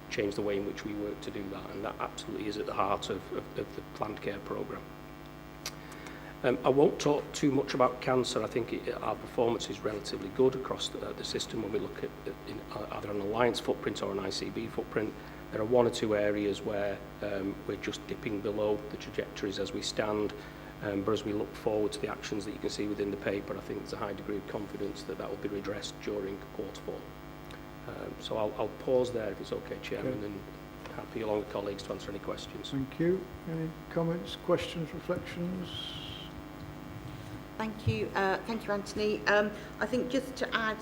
change the way in which we work to do that, and that absolutely is at the heart of the planned care programme. I won't talk too much about cancer. I think our performance is relatively good across the system when we look at either an alliance footprint or an ICB footprint. There are 1 or 2 areas where we're just dipping below the trajectories as we stand. But as we look forward to the actions that you can see within the paper, I think there's a high degree of confidence that will be redressed during Q4. So I'll pause there if it's okay, Chairman, and happy along with colleagues to answer any questions. Thank you. Any comments, questions, reflections? Thank you, Anthony. I think just to add,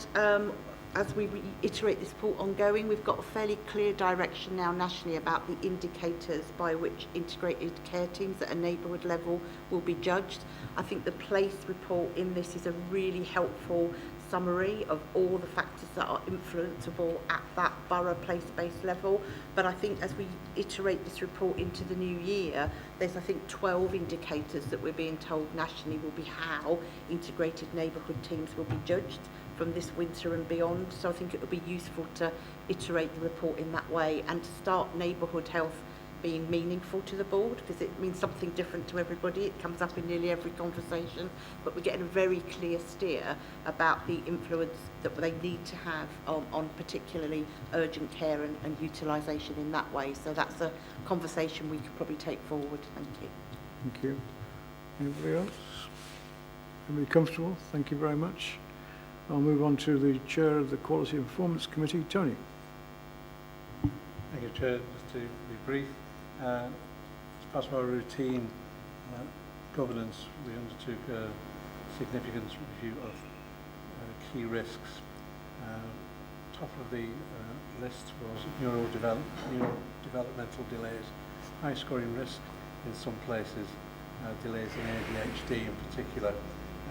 as we reiterate this report ongoing, we've got a fairly clear direction now nationally about the indicators by which integrated care teams at a neighbourhood level will be judged. I think the place report in this is a really helpful summary of all the factors that are influenceable at that borough place-based level. But I think as we iterate this report into the new year, there's, I think, 12 indicators that we're being told nationally will be how integrated neighbourhood teams will be judged from this winter and beyond. So I think it would be useful to iterate the report in that way and to start neighbourhood health being meaningful to the board, because it means something different to everybody. It comes up in nearly every conversation, but we're getting a very clear steer about the influence that they need to have on particularly urgent care and utilisation in that way. So that's a conversation we could probably take forward. Thank you. Thank you. Anybody else? Everybody comfortable? Thank you very much. I'll move on to the Chair of the Quality and Performance Committee, Tony. Thank you, Chair. Just to be brief, as part of our routine governance, we undertook a significant review of key risks. Top of the list was neurodevelopmental delays, high scoring risk in some places, delays in ADHD in particular.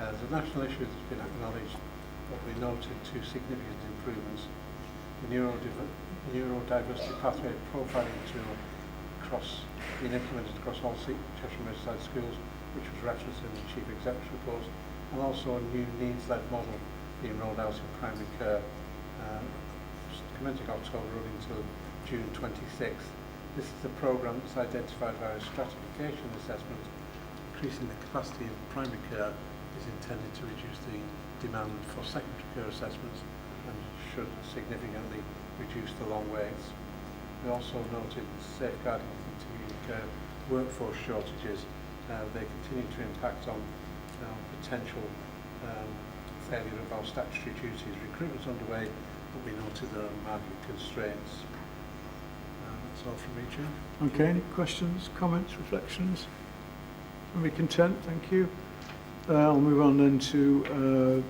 As a national issue that's been acknowledged, but we noted two significant improvements. The neurodiversity pathway profiling tool being implemented across all Cheshire and Merseyside schools, which was referenced in the Chief Executive's report, and also a new needs-led model being rolled out in primary care, commencing October running until June 26th. This is a programme that's identified via stratification assessment. Increasing the capacity of primary care is intended to reduce the demand for secondary care assessments and should significantly reduce the long waits. We also noted safeguarding intermediate care workforce shortages. They continue to impact on potential failure of our statutory duties. Recruitment's underway, but we noted there are market constraints. That's all from me, Chair. Okay, any questions, comments, reflections? Everybody content? Thank you. I'll move on then to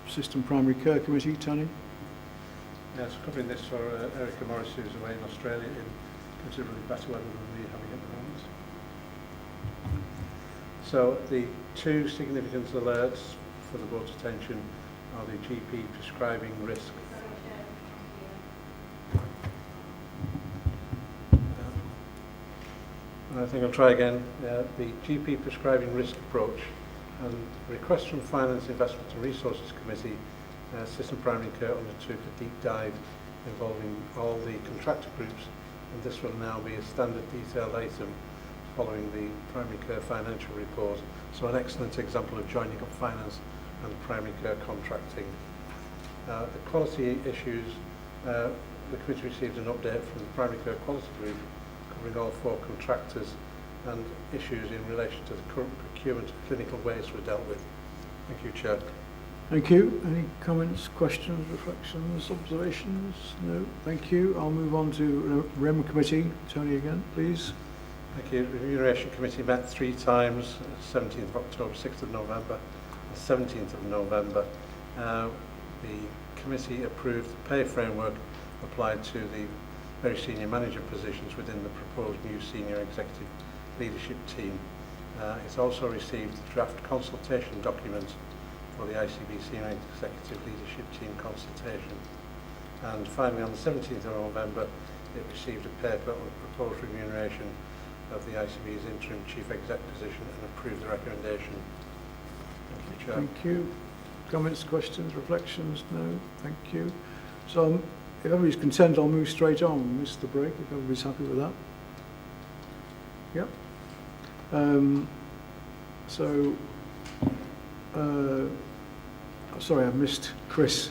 System Primary Care Committee, Tony. Yes, covering this for Erica Morris, who's away in Australia in considerably better weather than we're having at the moment. So the two significant alerts for the board's attention are the GP prescribing risk. And I think I'll try again. The GP prescribing risk approach and request from Finance, Investment and Resources Committee, System Primary Care undertook a deep dive involving all the contractor groups, and this will now be a standard detailed item following the primary care financial report. So an excellent example of joining up finance and primary care contracting. The quality issues, the committee received an update from the primary care quality group covering all 4 contractors, and issues in relation to the current procurement of clinical waste were dealt with. Thank you, Chair. Thank you. Any comments, questions, reflections, observations? No. Thank you. I'll move on to REM Committee. Tony again, please. Thank you. The Remuneration Committee met 3 times, 17th of October, 6th of November, and 17th of November. The committee approved the pay framework applied to the very senior manager positions within the proposed new senior executive leadership team. It's also received the draft consultation document for the ICB Senior Executive Leadership Team consultation. And finally, on the 17th of November, it received a paper on the proposed remuneration of the ICB's interim chief exec position and approved the recommendation. Thank you, Chair. Thank you. Comments, questions, reflections? No. Thank you. So if everybody's content, I'll move straight on. Miss the break, if everybody's happy with that. Yep. Sorry, I missed Chris.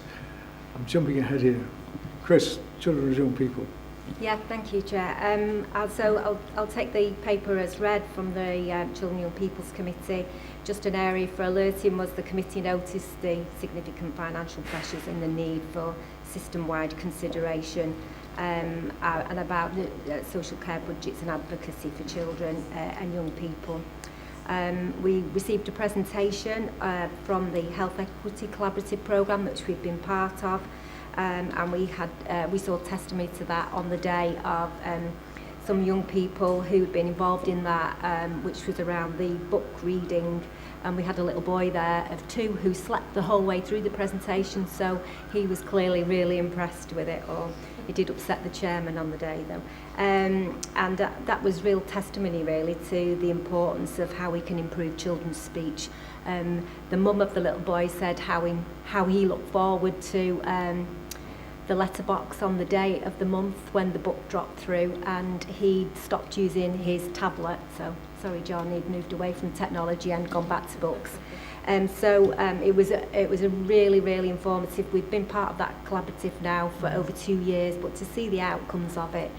I'm jumping ahead here. Chris, Children and Young People. Yeah, thank you, Chair. I'll take the paper as read from the Children and Young People's Committee. Just an area for alerting was the committee noticed the significant financial pressures and the need for system-wide consideration and about social care budgets and advocacy for children and young people. We received a presentation from the Health Equity Collaborative Programme, which we've been part of, and we saw testimony to that on the day of some young people who had been involved in that, which was around the book reading. And we had a little boy there of 2 who slept the whole way through the presentation, so he was clearly really impressed with it all. It did upset the chairman on the day though. And that was real testimony really to the importance of how we can improve children's speech. The mum of the little boy said how he looked forward to the letterbox on the day of the month when the book dropped through, and he'd stopped using his tablet. So, sorry, John, he'd moved away from technology and gone back to books. It was a really, really informative. We've been part of that collaborative now for over 2 years, but to see the outcomes of it,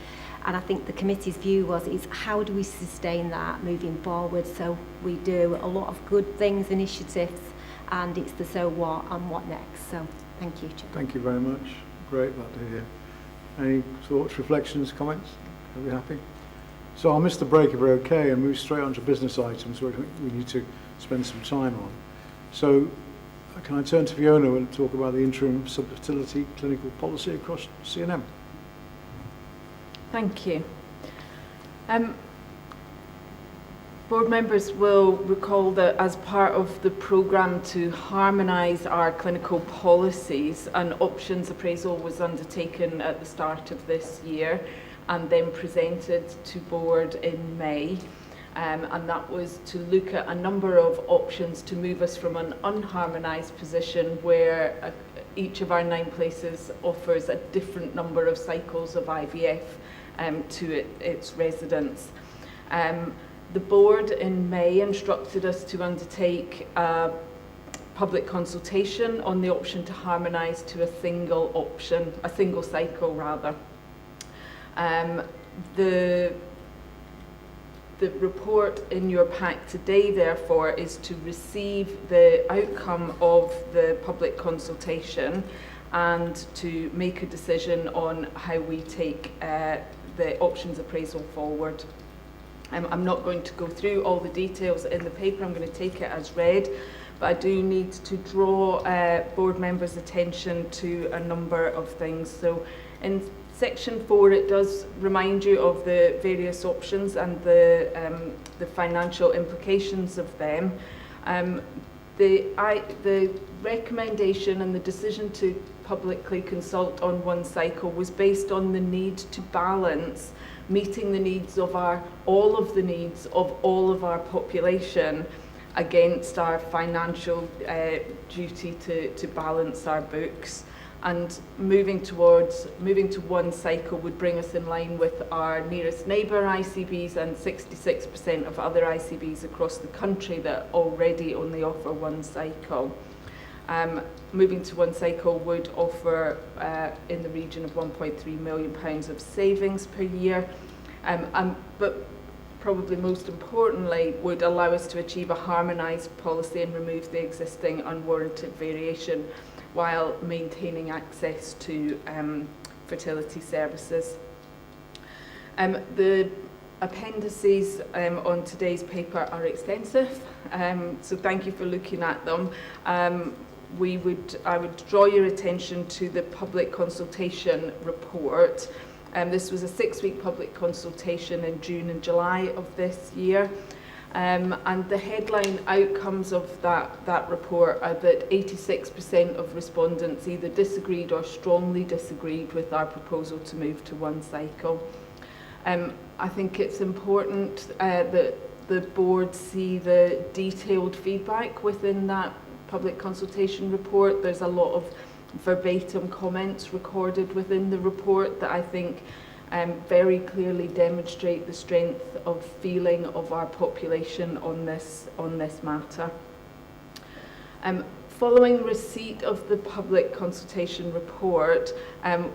and I think the committee's view is how do we sustain that moving forward? So we do a lot of good things, initiatives, and it's the so what and what next. So thank you, Chair. Thank you very much. Great, glad to hear. Any thoughts, reflections, comments? Are we happy? So I'll miss the break if we're okay and move straight on to business items, which we need to spend some time on. So can I turn to Fiona and talk about the interim subfertility clinical policy across C&M? Thank you. Board members will recall that as part of the programme to harmonise our clinical policies, an options appraisal was undertaken at the start of this year and then presented to board in May. And that was to look at a number of options to move us from an unharmonised position where each of our 9 places offers a different number of cycles of IVF to its residents. The board in May instructed us to undertake a public consultation on the option to harmonise to a single cycle rather. The report in your pack today, therefore, is to receive the outcome of the public consultation and to make a decision on how we take the options appraisal forward. I'm not going to go through all the details in the paper, I'm going to take it as read, but I do need to draw board members' attention to a number of things. So in Section 4, it does remind you of the various options and the financial implications of them. The recommendation and the decision to publicly consult on one cycle was based on the need to balance meeting the needs of all of our population against our financial duty to balance our books. And moving to one cycle would bring us in line with our nearest neighbour ICBs and 66% of other ICBs across the country that already only offer one cycle. Moving to one cycle would offer in the region of £1.3 million of savings per year, but probably most importantly would allow us to achieve a harmonised policy and remove the existing unwarranted variation while maintaining access to fertility services. The appendices on today's paper are extensive, so thank you for looking at them. I would draw your attention to the public consultation report. This was a 6-week public consultation in June and July of this year. And the headline outcomes of that report are that 86% of respondents either disagreed or strongly disagreed with our proposal to move to one cycle. I think it's important that the board see the detailed feedback within that public consultation report. There's a lot of verbatim comments recorded within the report that I think very clearly demonstrate the strength of feeling of our population on this matter. Following receipt of the public consultation report,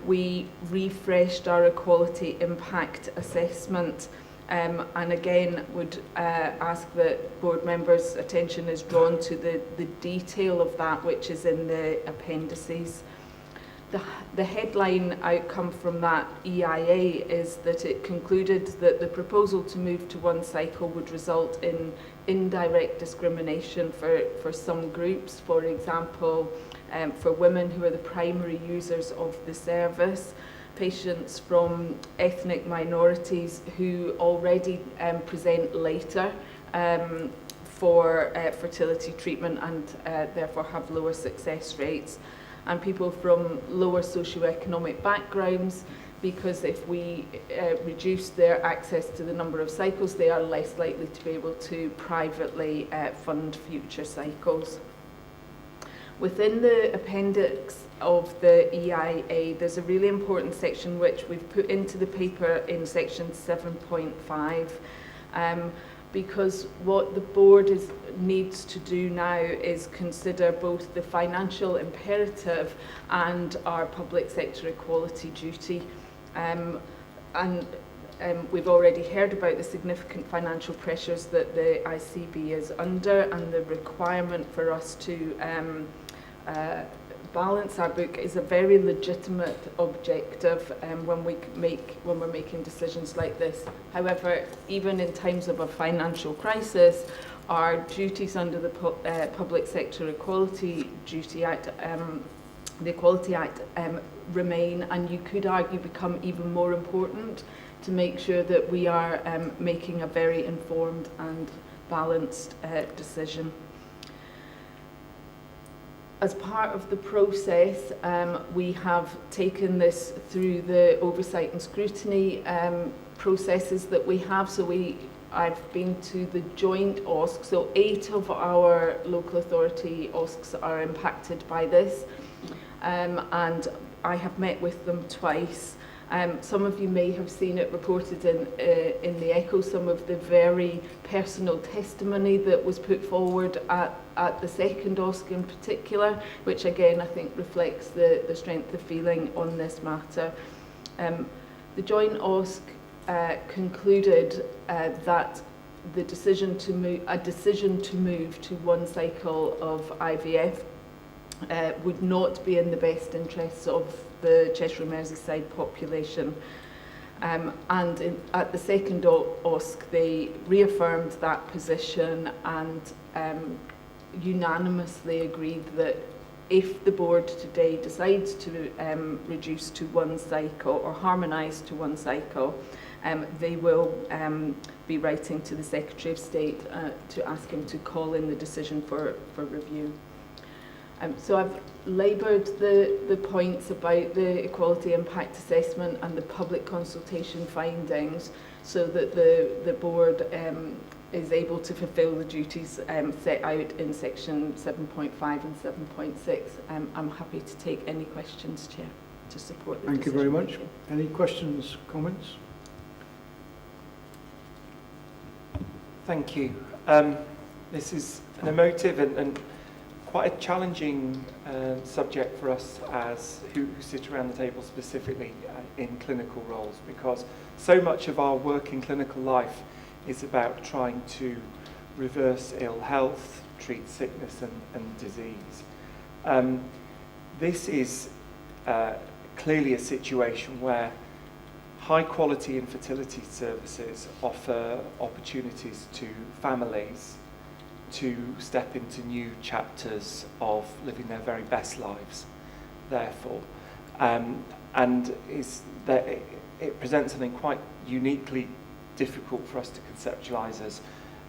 we refreshed our equality impact assessment, and again would ask that board members' attention is drawn to the detail of that which is in the appendices. The headline outcome from that EIA is that it concluded that the proposal to move to one cycle would result in indirect discrimination for some groups, for example, for women who are the primary users of the service, patients from ethnic minorities who already present later for fertility treatment and therefore have lower success rates, and people from lower socioeconomic backgrounds, because if we reduce their access to the number of cycles, they are less likely to be able to privately fund future cycles. Within the appendix of the EIA, there's a really important section which we've put into the paper in section 7.5, because what the board needs to do now is consider both the financial imperative and our public sector equality duty. We've already heard about the significant financial pressures that the ICB is under, and the requirement for us to balance our book is a very legitimate objective when we're making decisions like this. However, even in times of a financial crisis, our duties under the Public Sector Equality Duty Act, the Equality Act, remain, and you could argue become even more important to make sure that we are making a very informed and balanced decision. As part of the process, we have taken this through the oversight and scrutiny processes that we have. So I've been to the joint OSC, so 8 of our local authority OSCs are impacted by this, and I have met with them twice. Some of you may have seen it reported in the Echo, some of the very personal testimony that was put forward at the second OSC in particular, which again I think reflects the strength of feeling on this matter. The joint OSC concluded that the decision to move to one cycle of IVF would not be in the best interests of the Cheshire and Merseyside population. At the second OSC, they reaffirmed that position and unanimously agreed that if the board today decides to reduce to one cycle or harmonise to one cycle, they will be writing to the Secretary of State to ask him to call in the decision for review. So I've laboured the points about the equality impact assessment and the public consultation findings so that the board is able to fulfil the duties set out in section 7.5 and 7.6. I'm happy to take any questions, Chair, to support the Thank you very much. decision. Any questions, comments? Thank you. This is an emotive and quite a challenging subject for us as who sit around the table specifically in clinical roles, because so much of our work in clinical life is about trying to reverse ill health, treat sickness and disease. This is clearly a situation where high quality infertility services offer opportunities to families to step into new chapters of living their very best lives, therefore. And it presents something quite uniquely difficult for us to conceptualise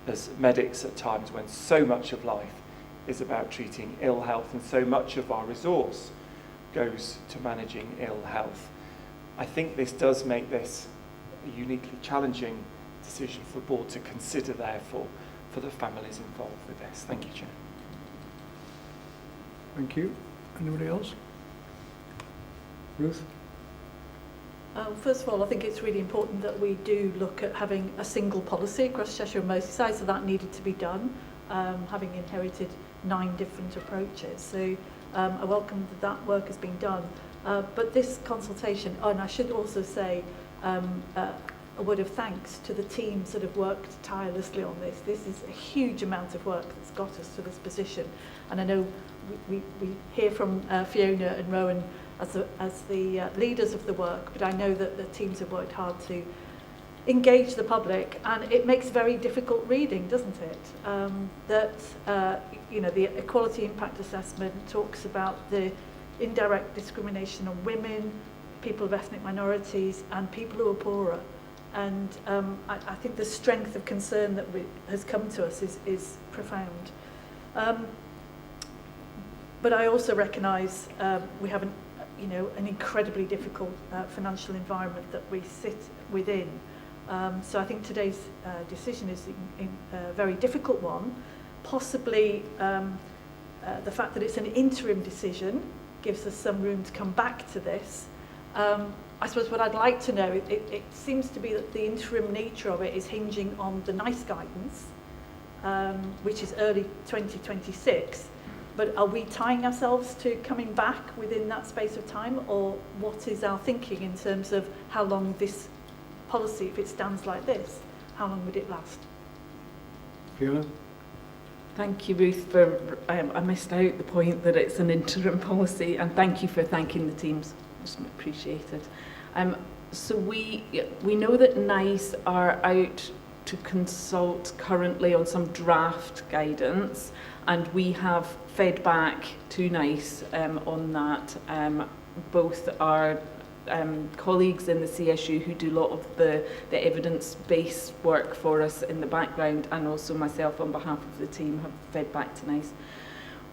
as medics at times, when so much of life is about treating ill health and so much of our resource goes to managing ill health. I think this does make this a uniquely challenging decision for the board to consider, therefore, for the families involved with this. Thank you, Chair. Thank you. Anybody else? Ruth? First of all, I think it's really important that we do look at having a single policy across Cheshire and Merseyside, so that needed to be done, having inherited 9 different approaches. So I welcome that work has been done. But this consultation, and I should also say a word of thanks to the teams that have worked tirelessly on this. This is a huge amount of work that's got us to this position. And I know we hear from Fiona and Rowan as the leaders of the work, but I know that the teams have worked hard to engage the public, and it makes very difficult reading, doesn't it? You know, the equality impact assessment talks about the indirect discrimination on women, people of ethnic minorities, and people who are poorer. And I think the strength of concern that has come to us is profound. But I also recognise we have an incredibly difficult financial environment that we sit within. So I think today's decision is a very difficult one, possibly The fact that it's an interim decision gives us some room to come back to this. I suppose what I'd like to know, it seems to be that the interim nature of it is hinging on the NICE guidance, which is early 2026. But are we tying ourselves to coming back within that space of time, or what is our thinking in terms of how long this policy, if it stands like this, how long would it last? Fiona? Thank you, Ruth, for I missed out the point that it's an interim policy, and thank you for thanking the teams. Just appreciate it. So we know that NICE are out to consult currently on some draft guidance, and we have fed back to NICE on that. Both our colleagues in the CSU who do a lot of the evidence-based work for us in the background, and also myself on behalf of the team, have fed back to NICE.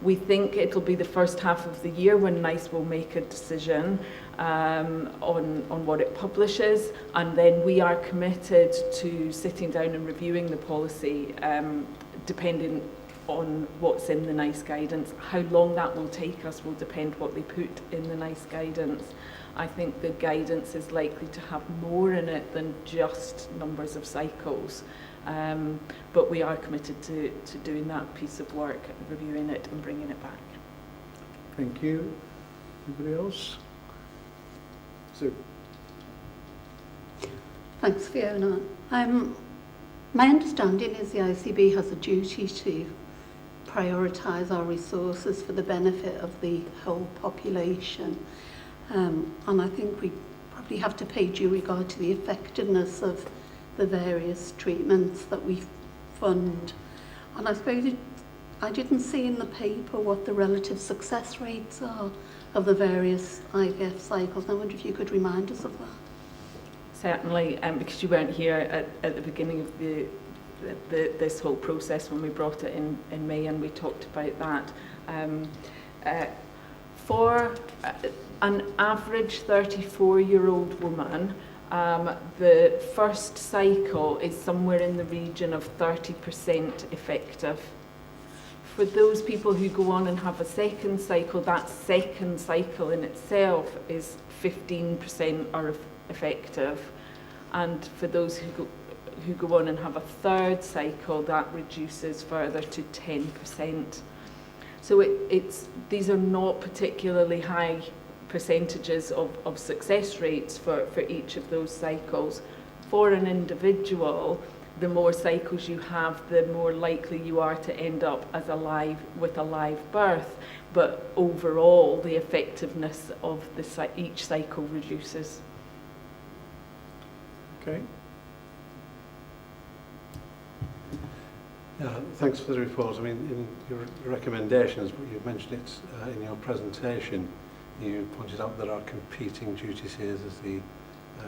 We think it'll be the first half of the year when NICE will make a decision on what it publishes, and then we are committed to sitting down and reviewing the policy depending on what's in the NICE guidance. How long that will take us will depend what they put in the NICE guidance. I think the guidance is likely to have more in it than just numbers of cycles. But we are committed to doing that piece of work, reviewing it and bringing it back. Thank you. Anybody else? Sue. Thanks, Fiona. My understanding is the ICB has a duty to prioritise our resources for the benefit of the whole population. And I think we probably have to pay due regard to the effectiveness of the various treatments that we fund. And I suppose I didn't see in the paper what the relative success rates are of the various IVF cycles. I wonder if you could remind us of that. Certainly, because you weren't here at the beginning of this whole process when we brought it in May, and we talked about that. For an average 34-year-old woman, the first cycle is somewhere in the region of 30% effective. For those people who go on and have a second cycle, that second cycle in itself is 15% are effective. And for those who go on and have a third cycle, that reduces further to 10%. So these are not particularly high percentages of success rates for each of those cycles. For an individual, the more cycles you have, the more likely you are to end up with a live birth. But overall, the effectiveness of each cycle reduces. Okay. Yeah, thanks for the report. I mean, in your recommendations, but you've mentioned it in your presentation, you pointed out there are competing duties here. There's the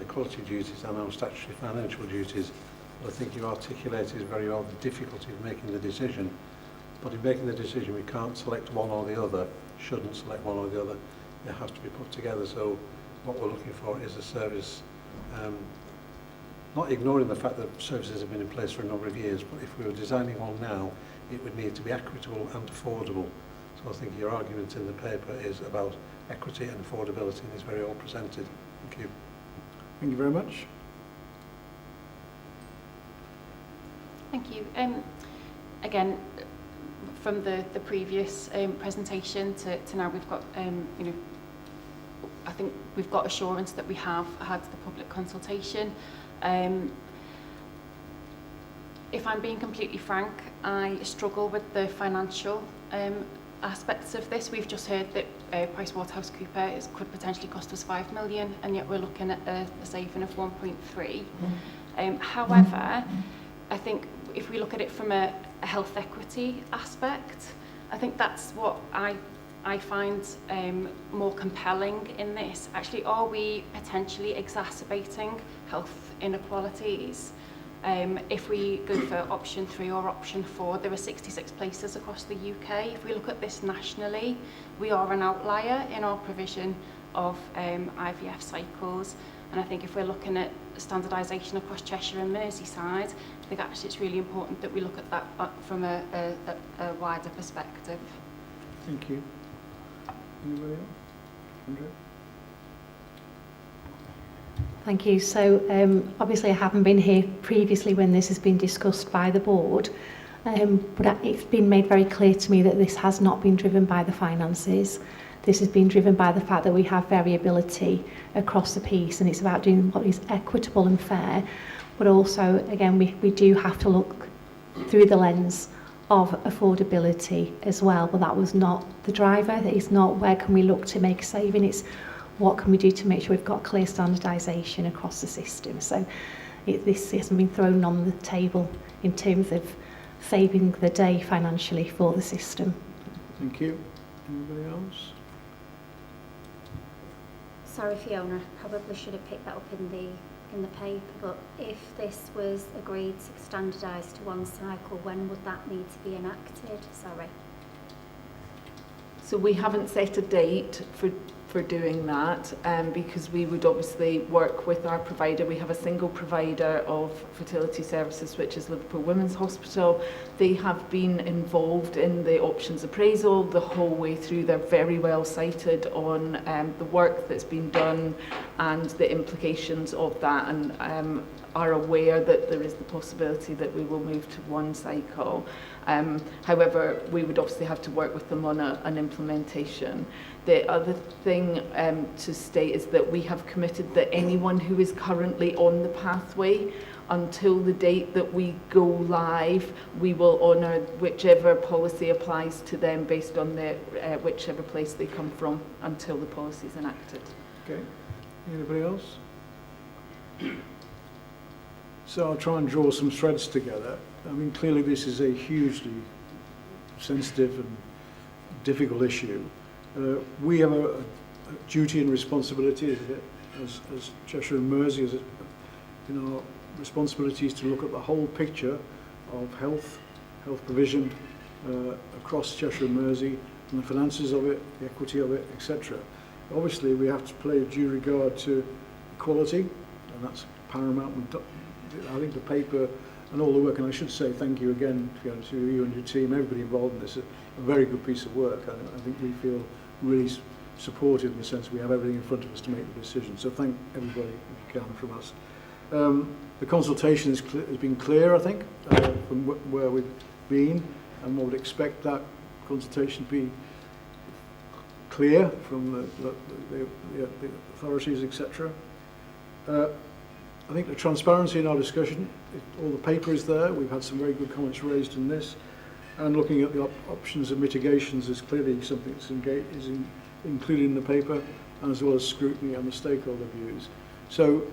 quality duties and our statutory financial duties. Well, I think you articulated very well the difficulty of making the decision. But in making the decision, we can't select one or the other, shouldn't select one or the other. It has to be put together. So what we're looking for is a service, not ignoring the fact that services have been in place for a number of years, but if we were designing one now, it would need to be equitable and affordable. So I think your argument in the paper is about equity and affordability, and is very well presented. Thank you. Thank you very much. Thank you. Again, from the previous presentation to now, we've got, I think we've got assurance that we have had the public consultation. If I'm being completely frank, I struggle with the financial aspects of this. We've just heard that PricewaterhouseCoopers could potentially cost us 5 million, and yet we're looking at a saving of 1.3. However, I think if we look at it from a health equity aspect, I think that's what I find more compelling in this. Actually, are we potentially exacerbating health inequalities? If we go for option 3 or option 4, there are 66 places across the UK. If we look at this nationally, we are an outlier in our provision of IVF cycles. And I think if we're looking at standardisation across Cheshire and Merseyside, I think actually it's really important that we look at that from a wider perspective. Thank you. Anybody else? Andrew? Thank you. So obviously I haven't been here previously when this has been discussed by the board, but it's been made very clear to me that this has not been driven by the finances. This has been driven by the fact that we have variability across the piece, and it's about doing what is equitable and fair, but also, again, we do have to look through the lens of affordability as well, but that was not the driver. It's not where can we look to make a saving, it's what can we do to make sure we've got clear standardisation across the system. So this hasn't been thrown on the table in terms of saving the day financially for the system. Thank you. Anybody else? Sorry, Fiona, probably should have picked that up in the paper, but if this was agreed to standardise to one cycle, when would that need to be enacted? Sorry. So we haven't set a date for doing that, because we would obviously work with our provider. We have a single provider of fertility services, which is Liverpool Women's Hospital. They have been involved in the options appraisal the whole way through. They're very well cited on the work that's been done and the implications of that, and are aware that there is the possibility that we will move to one cycle. However, we would obviously have to work with them on an implementation. The other thing to state is that we have committed that anyone who is currently on the pathway, until the date that we go live, we will honour whichever policy applies to them based on their whichever place they come from until the policy is enacted. Okay. Anybody else? So I'll try and draw some threads together. I mean, clearly this is a hugely sensitive and difficult issue. We have a duty and responsibility as Cheshire and Mersey, as our responsibility is to look at the whole picture of health provision across Cheshire and Mersey, and the finances of it, the equity of it, etc. Obviously, we have to play due regard to equality, and that's paramount. I think the paper and all the work, and I should say thank you again to you and your team, everybody involved in this, a very good piece of work. I think we feel really supported in the sense we have everything in front of us to make the decision. So thank everybody, if you can, from us. The consultation has been clear, I think, from where we've been, and we would expect that consultation to be clear from the authorities, etc. I think the transparency in our discussion, all the paper is there. We've had some very good comments raised in this, and looking at the options and mitigations is clearly something that's included in the paper, as well as scrutiny and the stakeholder views. So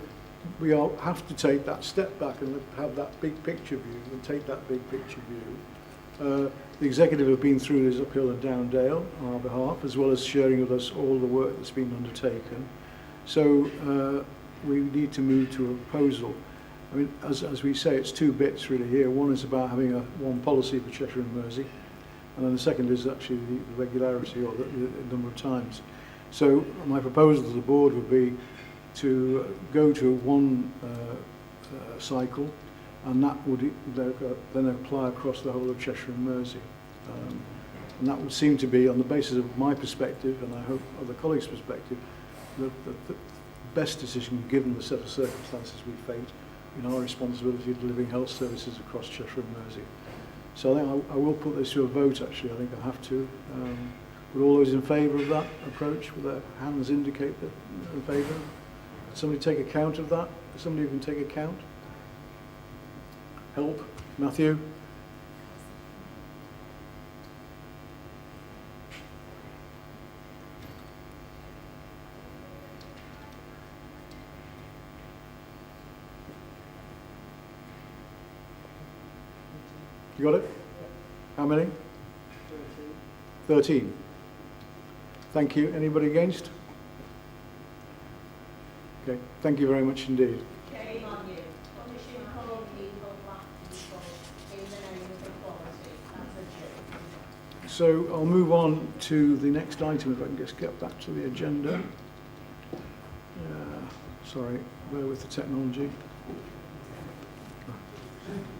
we all have to take that step back and have that big picture view, and take that big picture view. The executive have been through this uphill and down dale on our behalf, as well as sharing with us all the work that's been undertaken. So we need to move to a proposal. I mean, as we say, it's two bits really here. One is about having one policy for Cheshire and Mersey, and then the second is actually the regularity, or the number of times. So my proposal to the board would be to go to one cycle, and that would then apply across the whole of Cheshire and Mersey. And that would seem to be, on the basis of my perspective, and I hope other colleagues' perspective, the best decision given the set of circumstances we face in our responsibility of delivering health services across Cheshire and Mersey. So I think I will put this to a vote, actually. I think I have to. Would all those in favour of that approach, with their hands indicate that they're in favour? Could somebody take account of that? Somebody who can take account? Help? Matthew? You got it? How many? 13. Thank you. Anybody against? Okay. Thank you very much indeed. So I'll move on to the next item, if I can just get back to the agenda. Sorry, bear with the technology.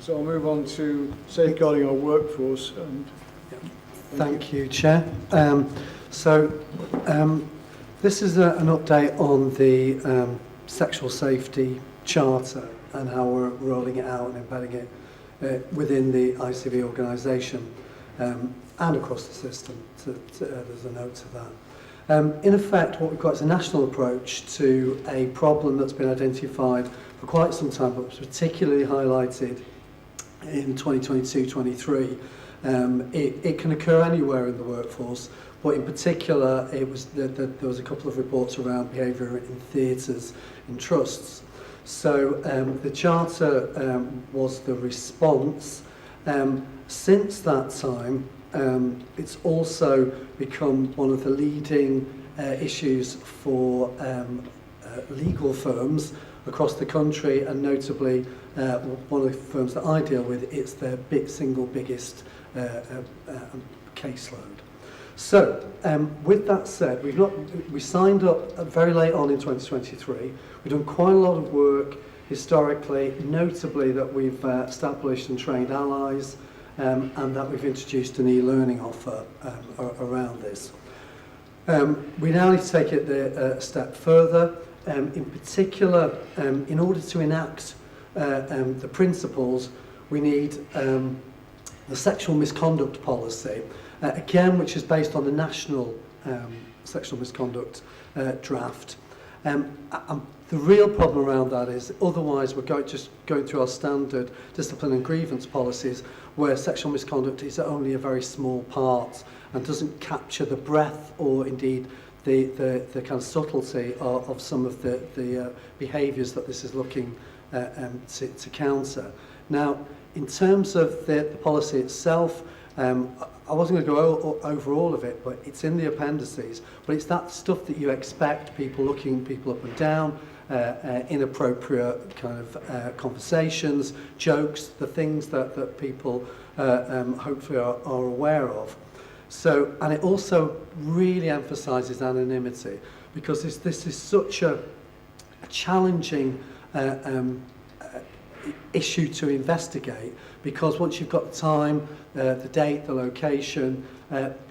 So I'll move on to safeguarding our workforce. And Thank you, Chair. This is an update on the Sexual Safety Charter and how we're rolling it out and embedding it within the ICB organisation and across the system. There's a note to that. In effect, what we've got is a national approach to a problem that's been identified for quite some time, but was particularly highlighted in 2022-23. It can occur anywhere in the workforce, but in particular, there was a couple of reports around behaviour in theatres, in trusts. So the Charter was the response. Since that time, it's also become one of the leading issues for legal firms across the country, and notably one of the firms that I deal with, it's their single biggest caseload. So, with that said, we signed up very late on in 2023. We've done quite a lot of work historically, notably that we've established and trained allies, and that we've introduced an e-learning offer around this. We now need to take it a step further. In particular, in order to enact the principles, we need the sexual misconduct policy, again, which is based on the national sexual misconduct draft. The real problem around that is otherwise we're just going through our standard discipline and grievance policies where sexual misconduct is only a very small part and doesn't capture the breadth or indeed the kind of subtlety of some of the behaviours that this is looking to counter. Now, in terms of the policy itself, I wasn't going to go over all of it, but it's in the appendices. But it's that stuff that you expect, people looking people up and down, inappropriate kind of conversations, jokes, the things that people hopefully are aware of. So, and it also really emphasises anonymity, because this is such a challenging issue to investigate, because once you've got the time, the date, the location,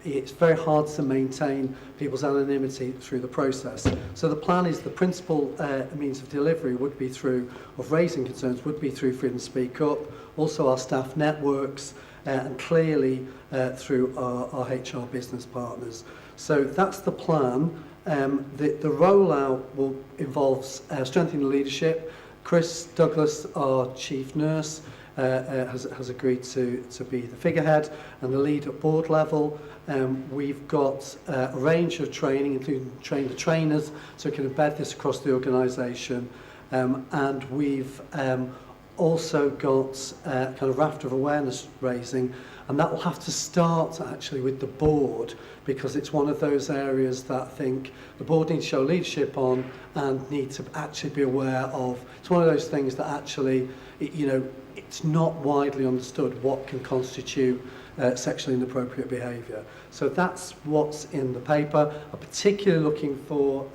it's very hard to maintain people's anonymity through the process. So the plan is the principal means of delivery would be through, of raising concerns, would be through Freedom to Speak Up, also our staff networks, and clearly through our HR business partners. So that's the plan. The rollout will involves strengthening leadership. Chris Douglas, our chief nurse, has agreed to be the figurehead and the lead at board level. We've got a range of training, including train the trainers, so we can embed this across the organisation. And we've also got kind of raft of awareness raising, and that will have to start actually with the board, because it's one of those areas that I think the board needs to show leadership on and need to actually be aware of. It's one of those things that actually, it's not widely understood what can constitute sexually inappropriate behaviour. So that's what's in the paper. I'm particularly looking for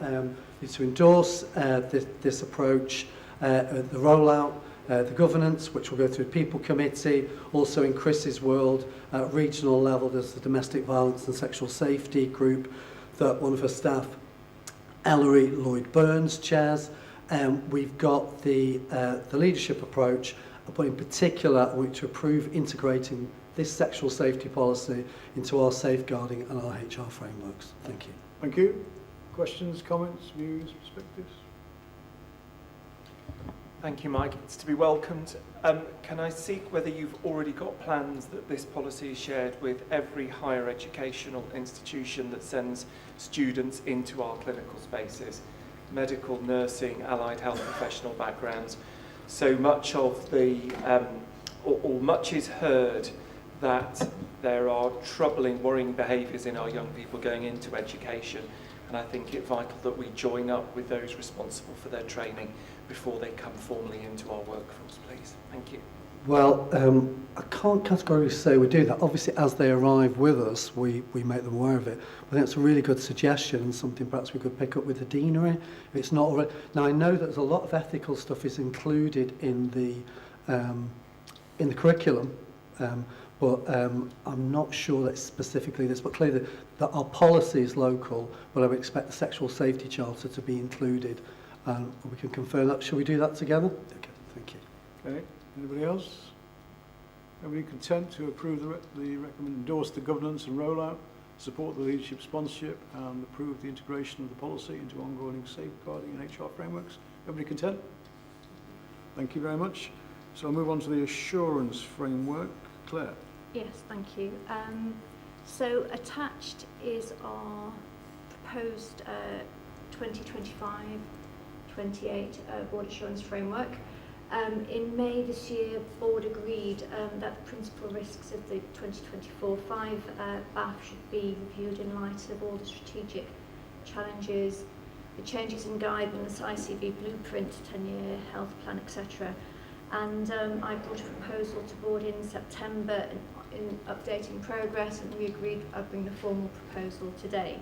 you to endorse this approach, the rollout, the governance, which will go through the People Committee. Also in Chris's world, at regional level, there's the Domestic Violence and Sexual Safety Group that one of her staff, Ellery Lloyd-Burns, chairs. We've got the leadership approach, but in particular, I want to approve integrating this sexual safety policy into our safeguarding and our HR frameworks. Thank you. Thank you. Questions, comments, views, perspectives? Thank you, Mike. It's to be welcomed. Can I seek whether you've already got plans that this policy is shared with every higher educational institution that sends students into our clinical spaces, medical, nursing, allied health professional backgrounds? So much of the, or much is heard that there are troubling, worrying behaviours in our young people going into education. And I think it's vital that we join up with those responsible for their training before they come formally into our workforce, please. Thank you. Well, I can't categorically say we do that. Obviously, as they arrive with us, we make them aware of it. I think it's a really good suggestion and something perhaps we could pick up with the deanery. If it's not already. Now, I know that there's a lot of ethical stuff is included in the curriculum, but I'm not sure that's specifically this, but clearly that our policy is local, but I would expect the Sexual Safety Charter to be included. We can confirm that. Shall we do that together? Okay, thank you. Okay, anybody else? Everybody content to approve endorse the governance and rollout, support the leadership sponsorship, and approve the integration of the policy into ongoing safeguarding and HR frameworks? Everybody content? Thank you very much. So I'll move on to the assurance framework. Claire. Yes, thank you. So attached is our proposed 2025-28 board assurance framework. In May this year, board agreed that the principal risks of the 2024-5 BAF should be reviewed in light of all the strategic challenges, the changes in guidance, ICB blueprint, 10-year health plan, etc. And I brought a proposal to board in September in updating progress, and we agreed I'd bring the formal proposal today.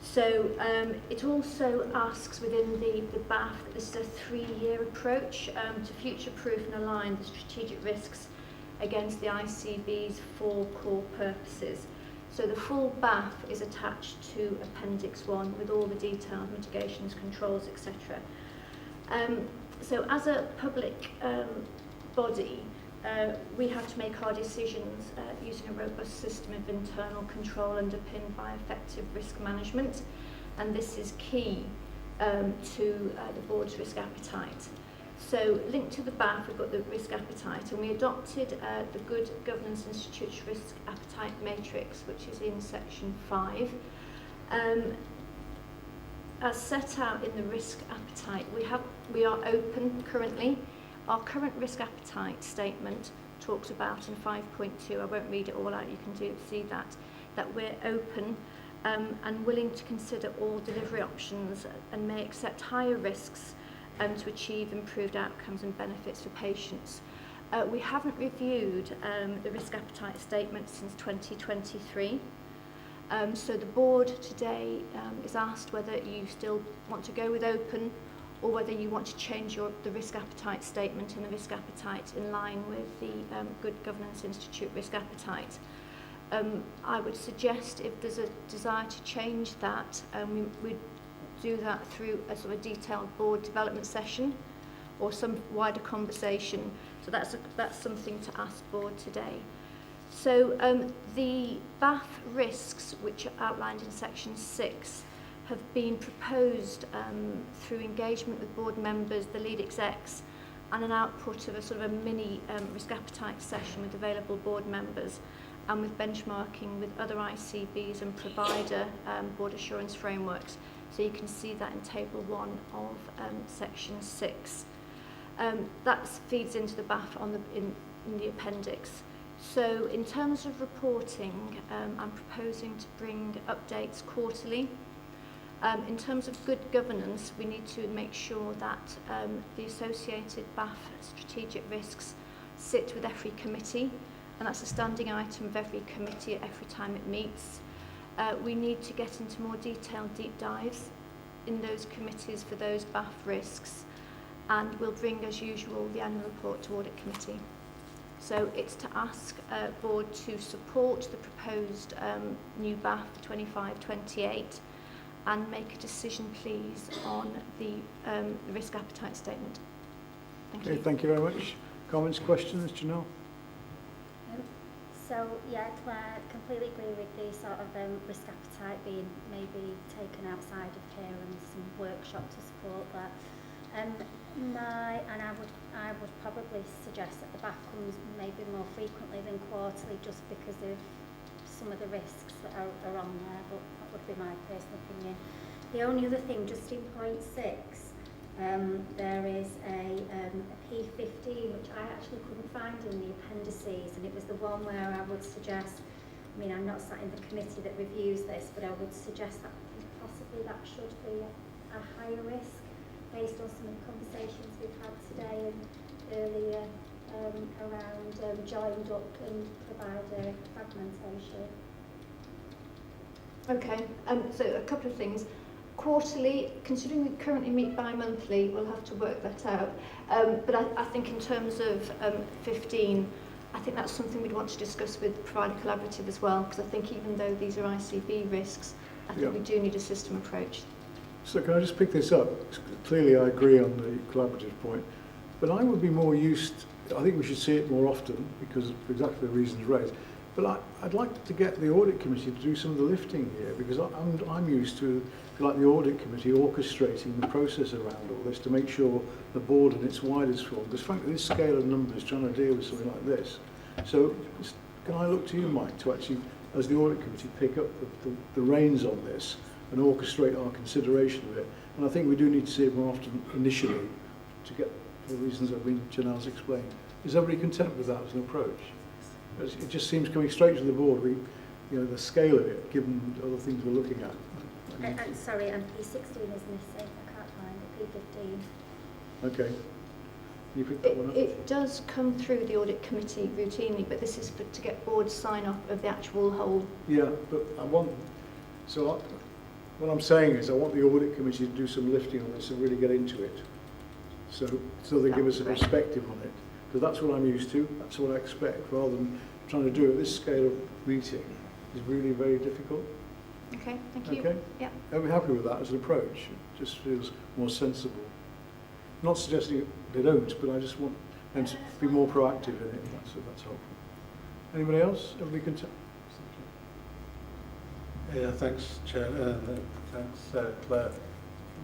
So it also asks within the BAF that this is a 3-year approach to future-proof and align the strategic risks against the ICB's 4 core purposes. So the full BAF is attached to Appendix 1 with all the detailed mitigations, controls, etc. So as a public body, we have to make our decisions using a robust system of internal control underpinned by effective risk management, and this is key to the board's risk appetite. So linked to the BAF, we've got the risk appetite, and we adopted the Good Governance Institute's risk appetite matrix, which is in section 5. As set out in the risk appetite, we are open currently. Our current risk appetite statement talks about in 5.2, I won't read it all out, you can see that we're open and willing to consider all delivery options and may accept higher risks to achieve improved outcomes and benefits for patients. We haven't reviewed the risk appetite statement since 2023. So the board today is asked whether you still want to go with open or whether you want to change the risk appetite statement and the risk appetite in line with the Good Governance Institute risk appetite. I would suggest if there's a desire to change that, we'd do that through a sort of detailed board development session or some wider conversation. So that's something to ask board today. So the BAF risks, which are outlined in section 6, have been proposed through engagement with board members, the lead execs, and an output of a sort of a mini risk appetite session with available board members, and with benchmarking with other ICBs and provider board assurance frameworks. So you can see that in table 1 of section 6. That feeds into the BAF in the appendix. So in terms of reporting, I'm proposing to bring updates quarterly. In terms of good governance, we need to make sure that the associated BAF strategic risks sit with every committee, and that's a standing item of every committee at every time it meets. We need to get into more detailed deep dives in those committees for those BAF risks, and we'll bring, as usual, the annual report to Audit Committee. So it's to ask board to support the proposed new BAF 25-28 and make a decision, please, on the risk appetite statement. Thank you. Thank you very much. Comments, questions, Janelle? So, yeah, I completely agree with the sort of risk appetite being maybe taken outside of care and some workshop to support that. I would probably suggest that the BAF comes maybe more frequently than quarterly, just because of some of the risks that are on there, but that would be my personal opinion. The only other thing, just in point 6, there is a P15, which I actually couldn't find in the appendices, and it was the one where I would suggest, I mean, I'm not sat in the committee that reviews this, but I would suggest that possibly that should be a higher risk, based on some of the conversations we've had today and earlier around joined up and provider fragmentation. Okay, so a couple of things. Quarterly, considering we currently meet bi-monthly, we'll have to work that out. But I think in terms of 15, I think that's something we'd want to discuss with Provider Collaborative as well, because I think even though these are ICB risks, I think we do need a system approach. So can I just pick this up? Clearly I agree on the collaborative point, but I would be more used, I think we should see it more often because of exactly the reasons raised, but I'd like to get the audit committee to do some of the lifting here, because I'm used to, like the audit committee, orchestrating the process around all this to make sure the board in its widest form, because frankly this scale of numbers trying to deal with something like this. So can I look to you, Mike, to actually, as the audit committee, pick up the reins on this and orchestrate our consideration of it? And I think we do need to see it more often initially to get, for the reasons that Janelle's explained. Is everybody content with that as an approach? It just seems coming straight to the board, the scale of it, given other things we're looking at. I'm sorry, P16 is missing. I can't find it. P15. Okay. You pick that one up? It does come through the audit committee routinely, but this is to get board sign-off of the actual whole. Yeah, but what I'm saying is I want the audit committee to do some lifting on this and really get into it. So they give us a perspective on it. Because that's what I'm used to, that's what I expect, rather than trying to do it at this scale of meeting is really very difficult. Okay, thank you. Okay? Yeah. I'll be happy with that as an approach. It just feels more sensible. Not suggesting they don't, but I just want them to be more proactive in it. That's helpful. Anybody else? Everybody content? Yeah, thanks, Chair. Thanks, Claire.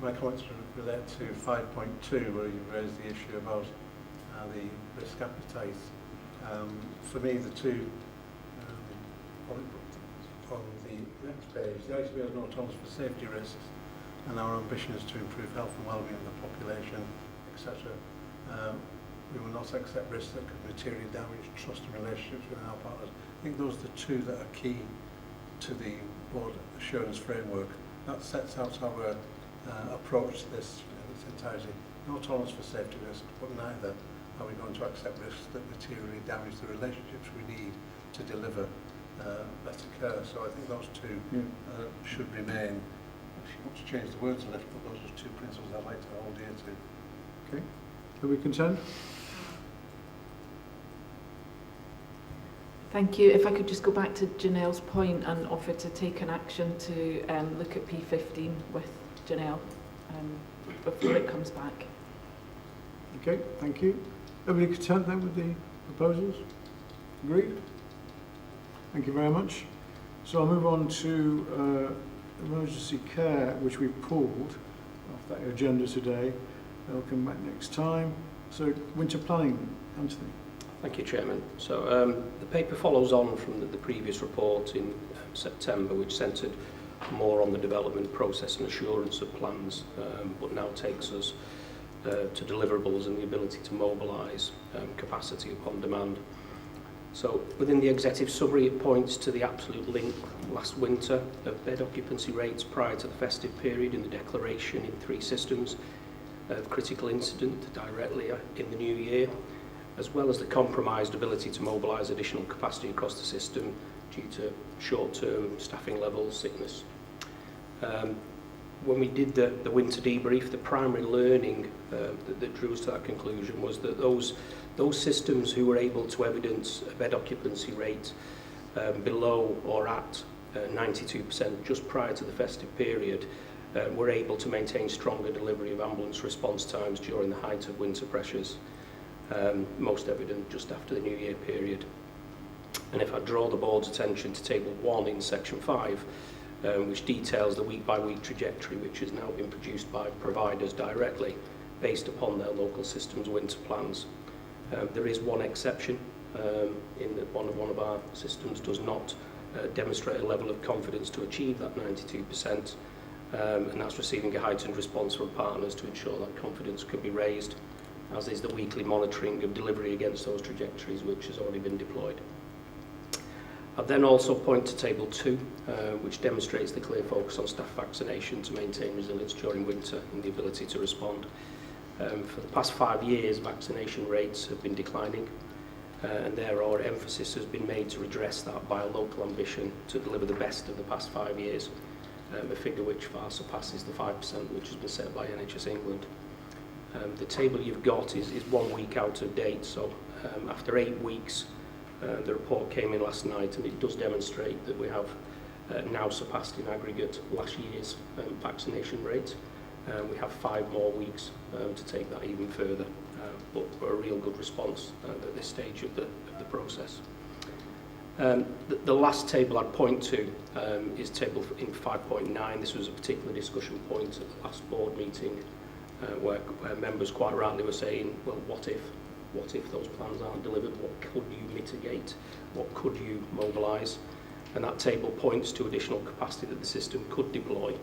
My comments relate to 5.2, where you raised the issue about the risk appetite. For me, the two on the next page, the ICB has no tolerance for safety risks, and our ambition is to improve health and well-being of the population, etc. We will not accept risks that could materially damage trust and relationships with our partners. I think those are the two that are key to the board assurance framework. That sets out our approach to this in its entirety. No tolerance for safety risks, but neither are we going to accept risks that materially damage the relationships we need to deliver better care. So I think those two should remain. If you want to change the words a little, but those are two principles I'd like to hold dear to. Okay. Are we content? Thank you. If I could just go back to Janelle's point and offer to take an action to look at P15 with Janelle before it comes back. Okay, thank you. Everybody content then with the proposals? Agreed? Thank you very much. So I'll move on to emergency care, which we pulled off that agenda today. They'll come back next time. So winter planning, Anthony. Thank you, Chairman. So the paper follows on from the previous report in September, which centred more on the development process and assurance of plans, but now takes us to deliverables and the ability to mobilise capacity upon demand. So within the executive summary, it points to the absolute link last winter of bed occupancy rates prior to the festive period in the declaration in 3 systems of critical incident directly in the new year, as well as the compromised ability to mobilise additional capacity across the system due to short-term staffing levels, sickness. When we did the winter debrief, the primary learning that drew us to that conclusion was that those systems who were able to evidence a bed occupancy rate below or at 92% just prior to the festive period were able to maintain stronger delivery of ambulance response times during the height of winter pressures, most evident just after the New Year period. And if I draw the board's attention to Table 1 in Section 5, which details the week-by-week trajectory which has now been produced by providers directly based upon their local system's winter plans. There is one exception in that one of our systems does not demonstrate a level of confidence to achieve that 92%, and that's receiving a heightened response from partners to ensure that confidence can be raised, as is the weekly monitoring of delivery against those trajectories which has already been deployed. I'd then also point to Table 2, which demonstrates the clear focus on staff vaccination to maintain resilience during winter and the ability to respond. For the past 5 years, vaccination rates have been declining, and there our emphasis has been made to redress that by a local ambition to deliver the best of the past 5 years, a figure which far surpasses the 5% which has been set by NHS England. The table you've got is 1 week out of date, so after 8 weeks The report came in last night, and it does demonstrate that we have now surpassed in aggregate last year's vaccination rate. We have 5 more weeks to take that even further, but a real good response at this stage of the process. The last table I'd point to is table in 5.9. This was a particular discussion point at the last board meeting where members quite rightly were saying, well, what if those plans aren't delivered? What could you mitigate? What could you mobilise? And that table points to additional capacity that the system could deploy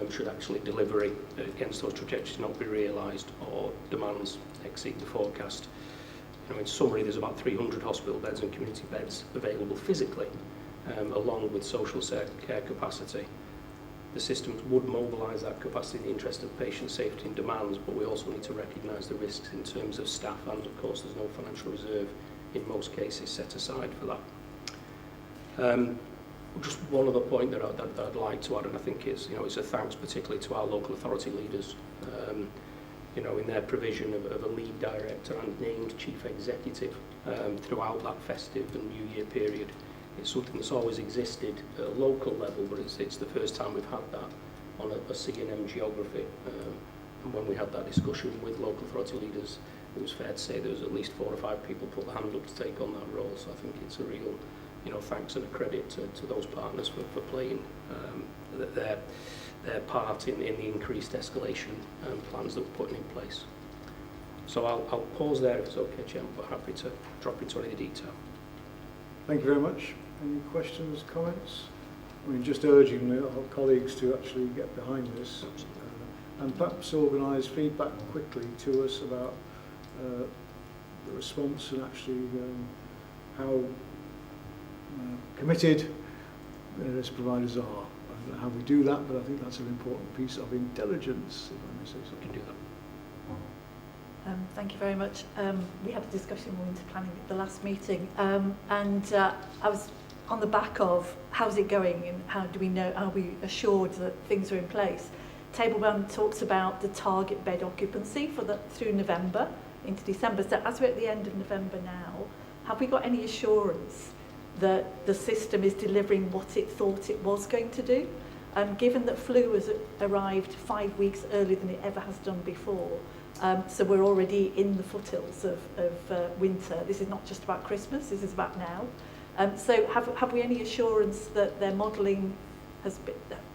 should actually delivery against those trajectories not be realised or demands exceed the forecast. You know, in summary, there's about 300 hospital beds and community beds available physically, along with social care capacity. The systems would mobilise that capacity in the interest of patient safety and demands, but we also need to recognise the risks in terms of staff, and of course there's no financial reserve in most cases set aside for that. Just one other point that I'd like to add, and I think it's a thanks particularly to our local authority leaders, in their provision of a lead director and named chief executive throughout that festive and New Year period. It's something that's always existed at a local level, but it's the first time we've had that on a C&M geography. And when we had that discussion with local authority leaders, it was fair to say there was at least 4 or 5 people put their hand up to take on that role. So I think it's a real thanks and a credit to those partners for playing their part in the increased escalation plans that we're putting in place. So I'll pause there if it's okay, Chairman, but happy to drop into any detail. Thank you very much. Any questions, comments? I mean, just urging our colleagues to actually get behind this and perhaps organise feedback quickly to us about the response and actually how committed various providers are. I don't know how we do that, but I think that's an important piece of intelligence, if I may say so. We can do that. Thank you very much. We had a discussion on winter planning at the last meeting, and I was on the back of how's it going and how do we know, are we assured that things are in place. Table 1 talks about the target bed occupancy through November into December. So as we're at the end of November now, have we got any assurance that the system is delivering what it thought it was going to do? Given that flu has arrived 5 weeks earlier than it ever has done before, so we're already in the foothills of winter. This is not just about Christmas, this is about now. So have we any assurance that their modelling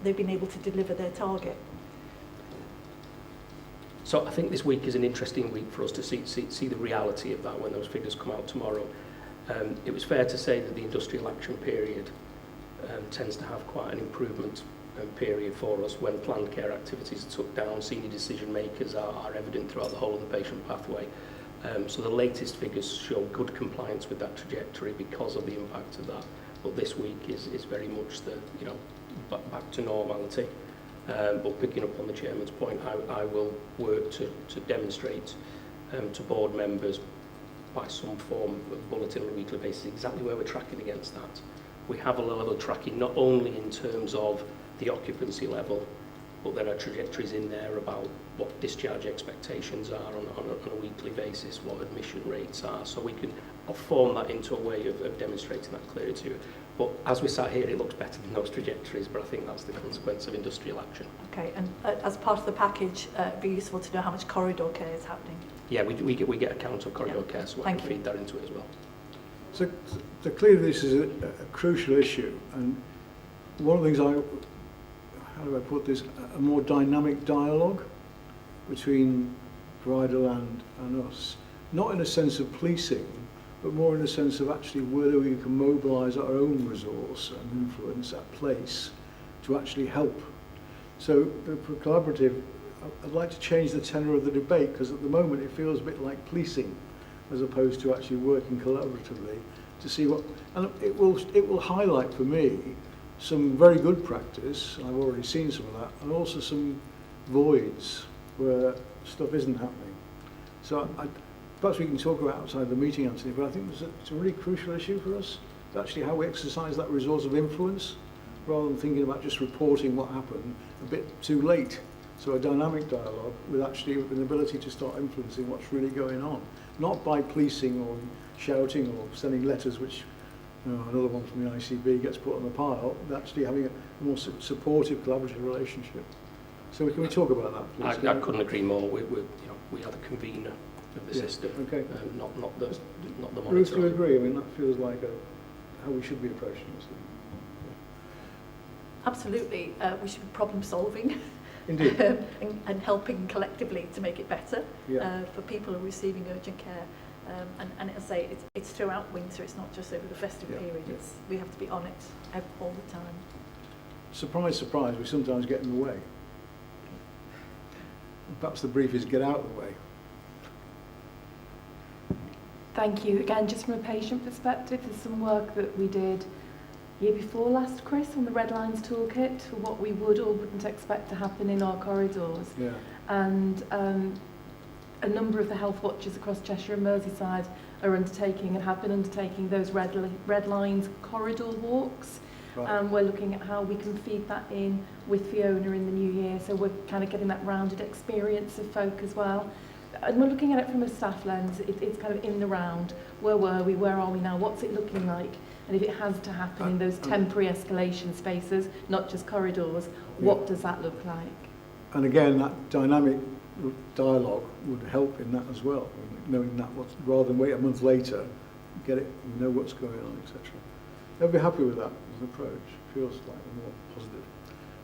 they've been able to deliver their target? So I think this week is an interesting week for us to see the reality of that when those figures come out tomorrow. It was fair to say that the industrial action period tends to have quite an improvement period for us when planned care activities are took down, senior decision makers are evident throughout the whole of the patient pathway. So the latest figures show good compliance with that trajectory because of the impact of that. But this week is very much back to normality. But picking up on the Chairman's point, I will work to demonstrate to board members by some form of bulletin on a weekly basis exactly where we're tracking against that. We have a level of tracking not only in terms of the occupancy level, but there are trajectories in there about what discharge expectations are on a weekly basis, what admission rates are, so we can form that into a way of demonstrating that clearly to you. But as we sat here, it looks better than those trajectories, but I think that's the consequence of industrial action. Okay, and as part of the package, it'd be useful to know how much corridor care is happening. Yeah, we get a count of corridor care, so I can feed that into it as well. So clearly this is a crucial issue, and one of the things how do I put this, a more dynamic dialogue between provider land and us, not in a sense of policing, but more in a sense of actually whether we can mobilise our own resource and influence at place to actually help. So the collaborative, I'd like to change the tenor of the debate, because at the moment it feels a bit like policing as opposed to actually working collaboratively to see what, and it will highlight for me some very good practice, and I've already seen some of that, and also some voids where stuff isn't happening. So perhaps we can talk about outside the meeting, Anthony, but I think it's a really crucial issue for us, actually how we exercise that resource of influence, rather than thinking about just reporting what happened a bit too late So a dynamic dialogue with actually an ability to start influencing what's really going on, not by policing or shouting or sending letters, which another one from the ICB gets put on the pile, but actually having a more supportive, collaborative relationship. So can we talk about that, please? I couldn't agree more. We are the convener of the system, okay. not the monitor. Ruth, do you agree? I mean, that feels like how we should be approaching this. Absolutely, we should be problem solving. Indeed. and helping collectively to make it better for people who are receiving urgent care. And as I say, it's throughout winter, it's not just over the festive period. We have to be on it all the time. Surprise, surprise, we sometimes get in the way. Perhaps the brief is get out of the way. Thank you. Again, just from a patient perspective, there's some work that we did year before last, Chris, on the Red Lines toolkit for what we would or wouldn't expect to happen in our corridors. Yeah. And a number of the health watchers across Cheshire and Merseyside are undertaking and have been undertaking those Red Lines corridor walks. Right. We're looking at how we can feed that in with Fiona in the new year, so we're kind of getting that rounded experience of folk as well. And we're looking at it from a staff lens. It's kind of in the round. Where were we? Where are we now? What's it looking like? And if it has to happen in those temporary escalation spaces, not just corridors, what does that look like? And again, that dynamic dialogue would help in that as well, knowing that rather than wait a month later, get it, know what's going on, etc. They'll be happy with that as an approach. Feels slightly more positive.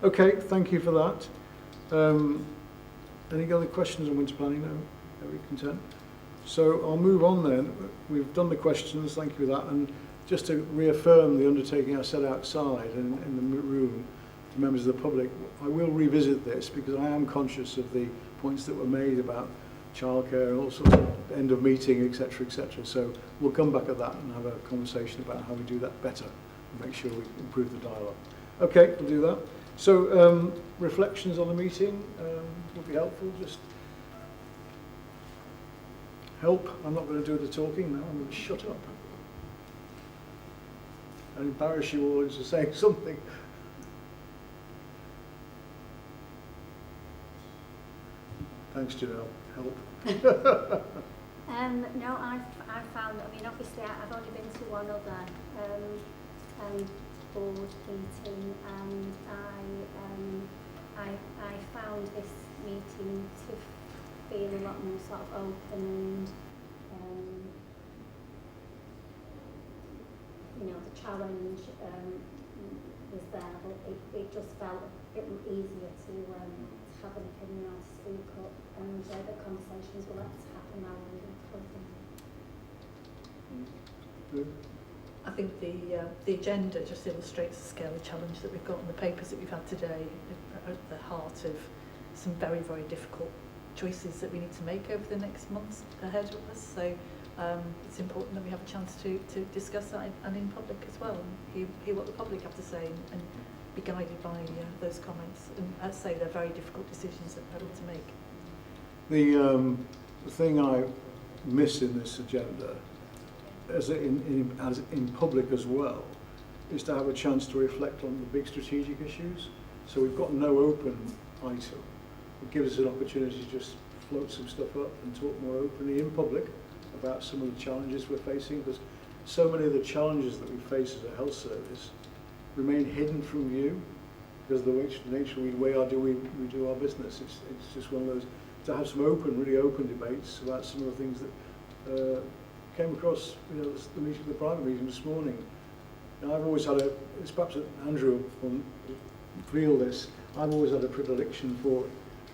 Okay, thank you for that. Any other questions on winter planning? No? Are we content? So I'll move on then. We've done the questions, thank you for that. And just to reaffirm the undertaking I said outside and in the room to members of the public, I will revisit this because I am conscious of the points that were made about childcare and all sorts of end of meeting, etc., etc. So we'll come back at that and have a conversation about how we do that better and make sure we improve the dialogue. Okay, we'll do that. So reflections on the meeting would be helpful. Just help. I'm not going to do the talking now. I'm going to shut up and embarrass you all into saying something. Thanks, Janelle. Help. No, I found, I mean, obviously I've only been to one other board meeting, and I found this meeting to feel a lot more sort of open and you know, the challenge was there, but it just felt a bit easier to have an opinion or to speak up, and the conversations will have to happen now moving forward. I think the agenda just illustrates the scale of challenge that we've got, and the papers that we've had today are at the heart of some very, very difficult choices that we need to make over the next months ahead of us. So it's important that we have a chance to discuss that and in public as well, and hear what the public have to say and be guided by those comments. And as I say, they're very difficult decisions that we're having to make. The thing I miss in this agenda, as in public as well, is to have a chance to reflect on the big strategic issues. So we've got no open item. It gives us an opportunity to just float some stuff up and talk more openly in public about some of the challenges we're facing, because so many of the challenges that we face as a health service remain hidden from view because of the nature of the way we do our business. It's just one of those, to have some really open debates about some of the things that came across, the private meeting this morning. And I've always had it's perhaps Andrew will feel this, I've always had a predilection for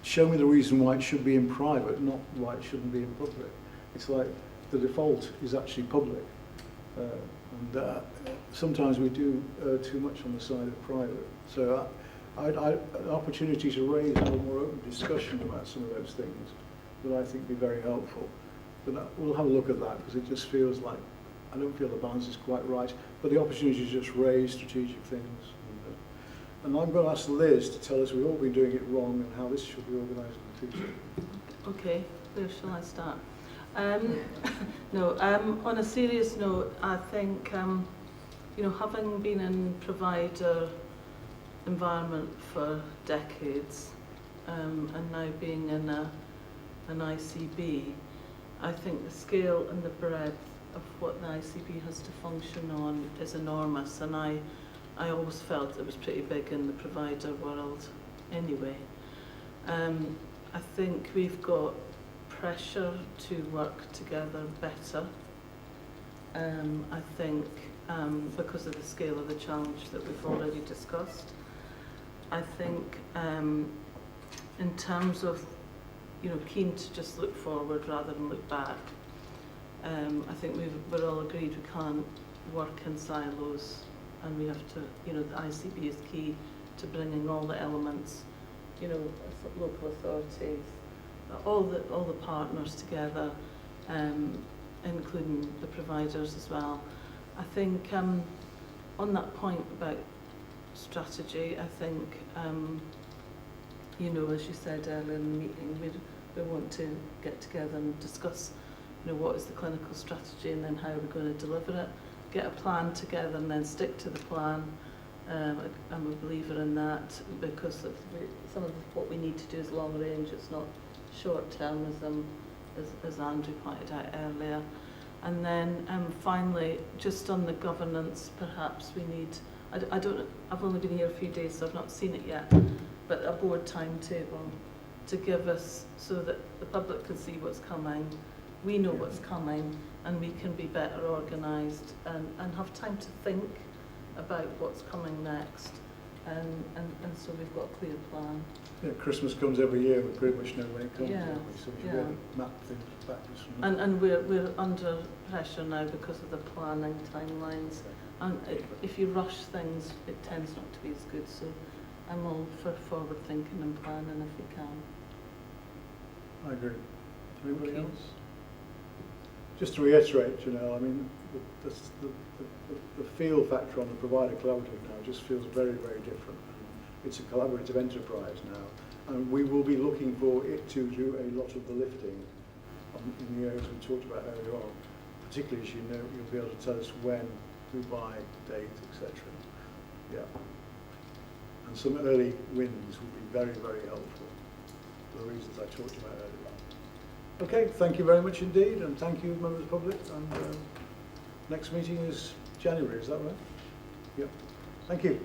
show me the reason why it should be in private, not why it shouldn't be in public. It's like the default is actually public. And sometimes we do too much on the side of private. So an opportunity to raise a more open discussion about some of those things that I think would be very helpful. But we'll have a look at that, because it just feels like, I don't feel the balance is quite right, but the opportunity to just raise strategic things. And I'm going to ask Liz to tell us we've all been doing it wrong and how this should be organised in the future. Okay, where shall I start? On a serious note, I think, having been in provider environment for decades, and now being in an ICB, I think the scale and the breadth of what the ICB has to function on is enormous, and I always felt it was pretty big in the provider world anyway. I think we've got pressure to work together better. I think because of the scale of the challenge that we've already discussed. I think in terms of, keen to just look forward rather than look back. I think we're all agreed we can't work in silos, and we have to, the ICB is key to bringing all the elements, local authorities, all the partners together, including the providers as well. I think on that point about strategy, I think, as you said earlier in the meeting, we want to get together and discuss, what is the clinical strategy and then how we're going to deliver it, get a plan together and then stick to the plan. I'm a believer in that because of some of what we need to do is long range, it's not short-termism, as Andrew pointed out earlier. And then finally, just on the governance, perhaps we need, I've only been here a few days, so I've not seen it yet, but a board timetable to give us so that the public can see what's coming, we know what's coming, and we can be better organised and have time to think about what's coming next. And so we've got a clear plan. Yeah, Christmas comes every year, we pretty much know when it comes, Yeah, don't we? So we should be able to map things backwards from there. And we're under pressure now because of the planning timelines. And if you rush things, it tends not to be as good. So I'm all for forward thinking and planning if we can. I agree. Anybody else? Just to reiterate, I mean, the feel factor on the provider collaborative now just feels very, very different. It's a collaborative enterprise now, and we will be looking for it to do a lot of the lifting in the areas we talked about earlier on. Particularly as you'll be able to tell us when, who by, date, etc. Yeah. And some early wins will be very, very helpful for the reasons I talked about earlier on. Okay, thank you very much indeed, and thank you, members of the public. And next meeting is January, is that right? Yeah. Thank you.